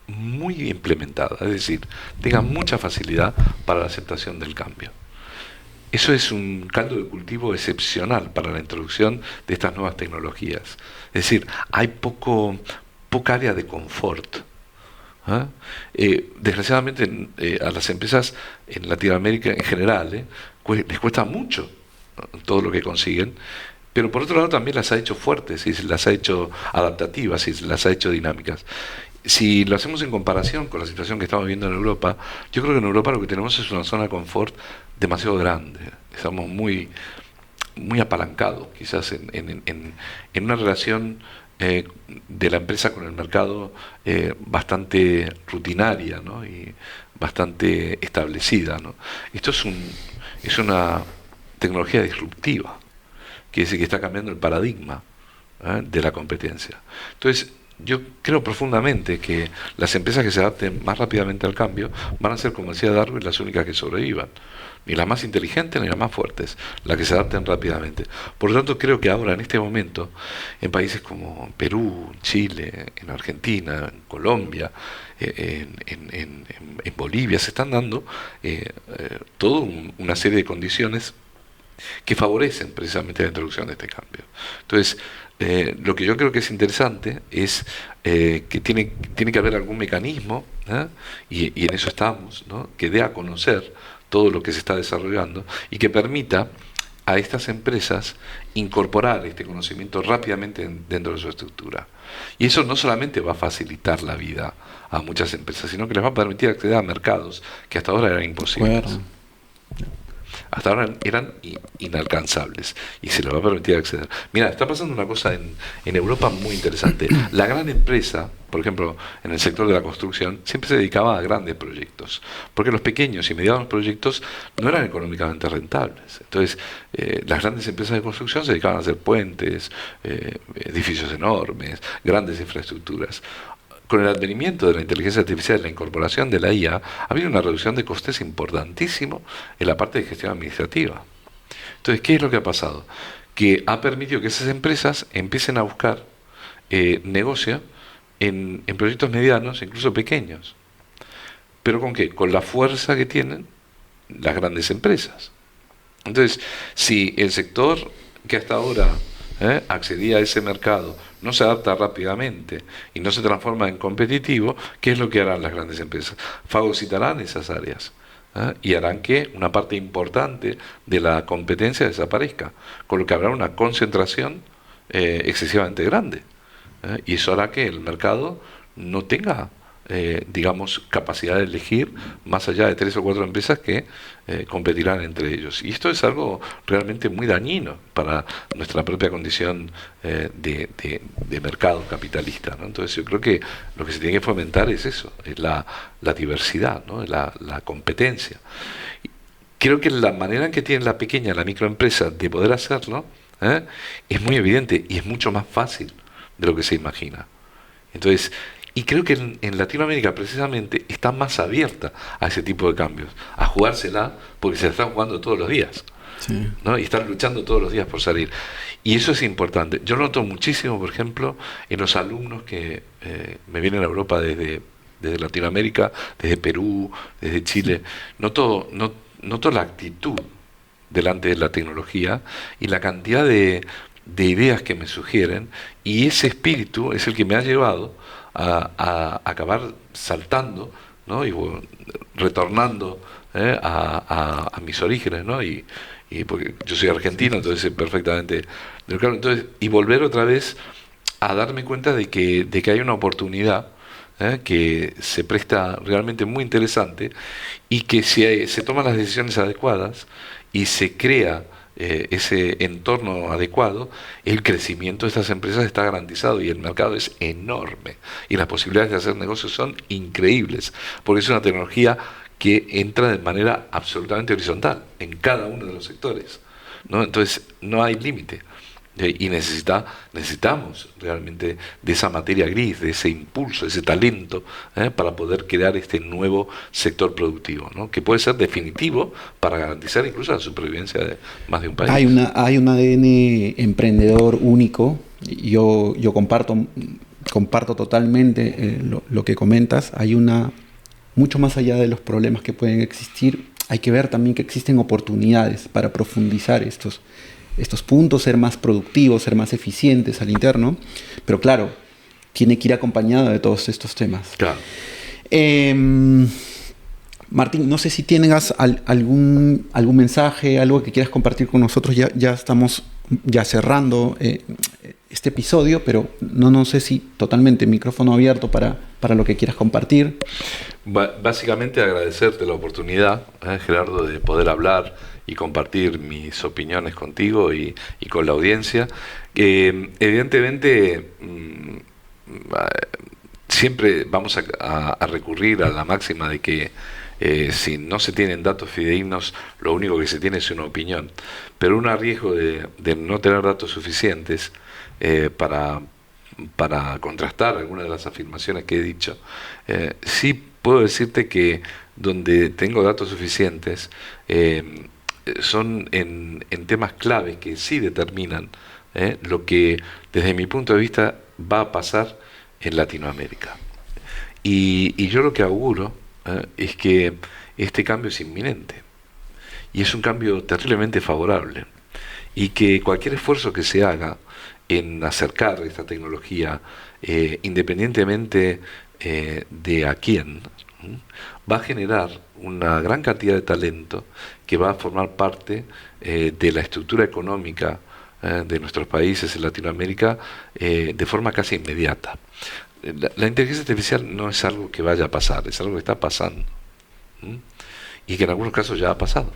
muy implementada, es decir, tengan mucha facilidad para la aceptación del cambio. eso es un caldo de cultivo excepcional para la introducción de estas nuevas tecnologías. Es decir, hay poca área de confort. ¿Ah? Desgraciadamente a las empresas en Latinoamérica en general les cuesta mucho, ¿no?, todo lo que consiguen, pero por otro lado también las ha hecho fuertes y las ha hecho adaptativas y las ha hecho dinámicas. Si lo hacemos en comparación con la situación que estamos viviendo en Europa, yo creo que en Europa lo que tenemos es una zona de confort demasiado grande. Estamos muy apalancados quizás en una relación de la empresa con el mercado bastante rutinaria, ¿no?, y bastante establecida, ¿no? Esto es una tecnología disruptiva, que es que está cambiando el paradigma de la competencia. Entonces, yo creo profundamente que las empresas que se adapten más rápidamente al cambio van a ser, como decía Darwin, las únicas que sobrevivan. Ni las más inteligentes ni las más fuertes, las que se adapten rápidamente. Por lo tanto, creo que ahora, en este momento, en países como Perú, Chile, en Argentina, en Colombia, en Bolivia, se están dando toda una serie de condiciones que favorecen precisamente la introducción de este cambio. Entonces, lo que yo creo que es interesante es que tiene que haber algún mecanismo, y en eso estamos, ¿no?, que dé a conocer todo lo que se está desarrollando y que permita a estas empresas incorporar este conocimiento rápidamente dentro de su estructura. Y eso no solamente va a facilitar la vida a muchas empresas, sino que les va a permitir acceder a mercados que hasta ahora eran imposibles. Bueno. Hasta ahora eran inalcanzables y se les va a permitir acceder. Mira, está pasando una cosa en Europa muy interesante. La gran empresa, por ejemplo, en el sector de la construcción, siempre se dedicaba a grandes proyectos, porque los pequeños y medianos proyectos no eran económicamente rentables. Entonces, las grandes empresas de construcción se dedicaban a hacer puentes, edificios enormes, grandes infraestructuras. Con el advenimiento de la inteligencia artificial y la incorporación de la IA, ha habido una reducción de costes importantísimo en la parte de gestión administrativa. Entonces, ¿qué es lo que ha pasado? Que ha permitido que esas empresas empiecen a buscar negocio en proyectos medianos, incluso pequeños. ¿Pero con qué? Con la fuerza que tienen las grandes empresas. Entonces, si el sector que hasta ahora accedía a ese mercado no se adapta rápidamente y no se transforma en competitivo, ¿qué es lo que harán las grandes empresas? Fagocitarán esas áreas y harán que una parte importante de la competencia desaparezca, con lo que habrá una concentración excesivamente grande, y eso hará que el mercado no tenga digamos, capacidad de elegir más allá de 3 o 4 empresas que competirán entre ellos. Y esto es algo realmente muy dañino para nuestra propia condición de mercado capitalista, ¿no? Entonces yo creo que lo que se tiene que fomentar es eso, es la diversidad, ¿no?, la competencia. Creo que la manera en que tiene la pequeña, la microempresa de poder hacerlo es muy evidente y es mucho más fácil de lo que se imagina. Entonces, y creo que en Latinoamérica precisamente está más abierta a ese tipo de cambios, a jugársela porque se la están jugando todos los días, sí, ¿no?, y están luchando todos los días por salir. Y eso es importante. Yo noto muchísimo, por ejemplo, en los alumnos que me vienen a Europa desde Latinoamérica, desde Perú, desde Chile. Noto la actitud delante de la tecnología y la cantidad de ideas que me sugieren, y ese espíritu es el que me ha llevado a acabar saltando, ¿no?, y retornando a mis orígenes, ¿no?, y porque yo soy argentino, entonces sé perfectamente, claro, entonces, y volver otra vez a darme cuenta de que hay una oportunidad que se presta realmente muy interesante, y que si se toman las decisiones adecuadas y se crea ese entorno adecuado, el crecimiento de estas empresas está garantizado y el mercado es enorme y las posibilidades de hacer negocios son increíbles, porque es una tecnología que entra de manera absolutamente horizontal en cada uno de los sectores, ¿no? Entonces no hay límite. Y necesitamos realmente de esa materia gris, de ese impulso, de ese talento, para poder crear este nuevo sector productivo, ¿no?, que puede ser definitivo para garantizar incluso la supervivencia de más de un país. Hay un ADN emprendedor único. Yo comparto totalmente lo que comentas. Hay mucho más allá de los problemas que pueden existir, hay que ver también que existen oportunidades para profundizar estos puntos, ser más productivos, ser más eficientes al interno, pero claro, tiene que ir acompañado de todos estos temas. Claro. Martín, no sé si tengas algún mensaje, algo que quieras compartir con nosotros. Ya estamos cerrando este episodio, pero no sé si totalmente micrófono abierto para lo que quieras compartir. Básicamente agradecerte la oportunidad, Gerardo, de poder hablar y compartir mis opiniones contigo y con la audiencia. Evidentemente, siempre vamos a recurrir a la máxima de que si no se tienen datos fidedignos, lo único que se tiene es una opinión. Pero un riesgo de no tener datos suficientes para contrastar algunas de las afirmaciones que he dicho, sí puedo decirte que donde tengo datos suficientes son en temas claves que sí determinan lo que desde mi punto de vista va a pasar en Latinoamérica. Y yo lo que auguro es que este cambio es inminente y es un cambio terriblemente favorable, y que cualquier esfuerzo que se haga en acercar esta tecnología, independientemente de a quién, va a generar una gran cantidad de talento que va a formar parte de la estructura económica de nuestros países en Latinoamérica de forma casi inmediata. La inteligencia artificial no es algo que vaya a pasar, es algo que está pasando, y que en algunos casos ya ha pasado.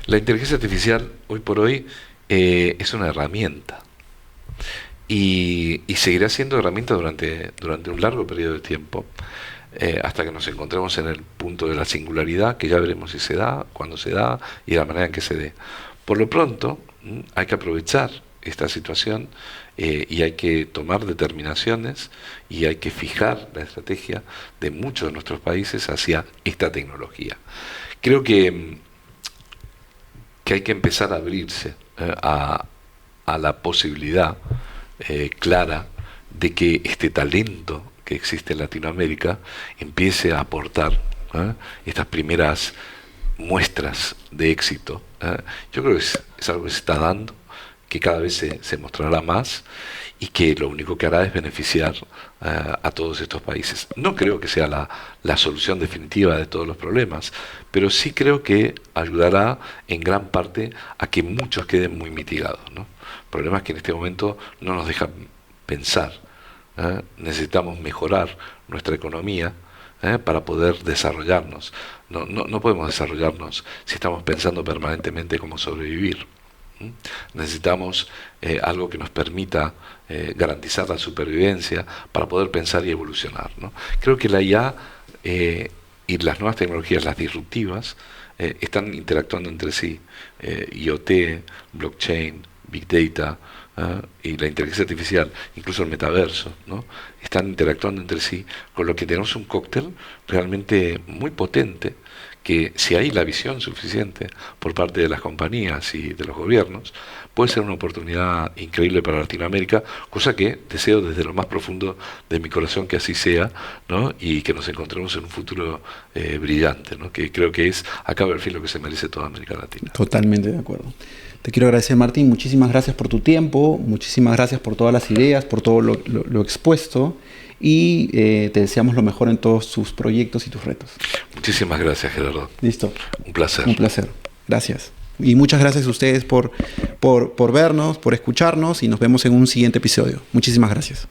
La inteligencia artificial hoy por hoy es una herramienta, y seguirá siendo herramienta durante un largo periodo de tiempo, hasta que nos encontremos en el punto de la singularidad, que ya veremos si se da, cuándo se da y de la manera en que se dé. Por lo pronto, hay que aprovechar esta situación y hay que tomar determinaciones y hay que fijar la estrategia de muchos de nuestros países hacia esta tecnología. Creo que hay que empezar a abrirse a la posibilidad clara de que este talento que existe en Latinoamérica empiece a aportar estas primeras muestras de éxito. Yo creo que es algo que se está dando, que cada vez se mostrará más y que lo único que hará es beneficiar a todos estos países. No creo que sea la solución definitiva de todos los problemas, pero sí creo que ayudará en gran parte a que muchos queden muy mitigados, ¿no? Problemas que en este momento no nos dejan pensar. Necesitamos mejorar nuestra economía para poder desarrollarnos. No podemos desarrollarnos si estamos pensando permanentemente cómo sobrevivir. Necesitamos algo que nos permita garantizar la supervivencia para poder pensar y evolucionar, ¿no? Creo que la IA y las nuevas tecnologías, las disruptivas, están interactuando entre sí. IoT, blockchain, Big Data y la inteligencia artificial, incluso el metaverso, ¿no? Están interactuando entre sí, con lo que tenemos un cóctel realmente muy potente, que si hay la visión suficiente por parte de las compañías y de los gobiernos, puede ser una oportunidad increíble para Latinoamérica, cosa que deseo desde lo más profundo de mi corazón que así sea, ¿no? Y que nos encontremos en un futuro brillante, ¿no? Que creo que es, a cabo del fin, lo que se merece toda América Latina. Totalmente de acuerdo. Te quiero agradecer, Martín, muchísimas gracias por tu tiempo, muchísimas gracias por todas las ideas, por todo lo expuesto, y te deseamos lo mejor en todos tus proyectos y tus retos. Muchísimas gracias, Gerardo. Listo. Un placer. Un placer. Gracias. Y muchas gracias a ustedes por vernos, por escucharnos, y nos vemos en un siguiente episodio. Muchísimas gracias.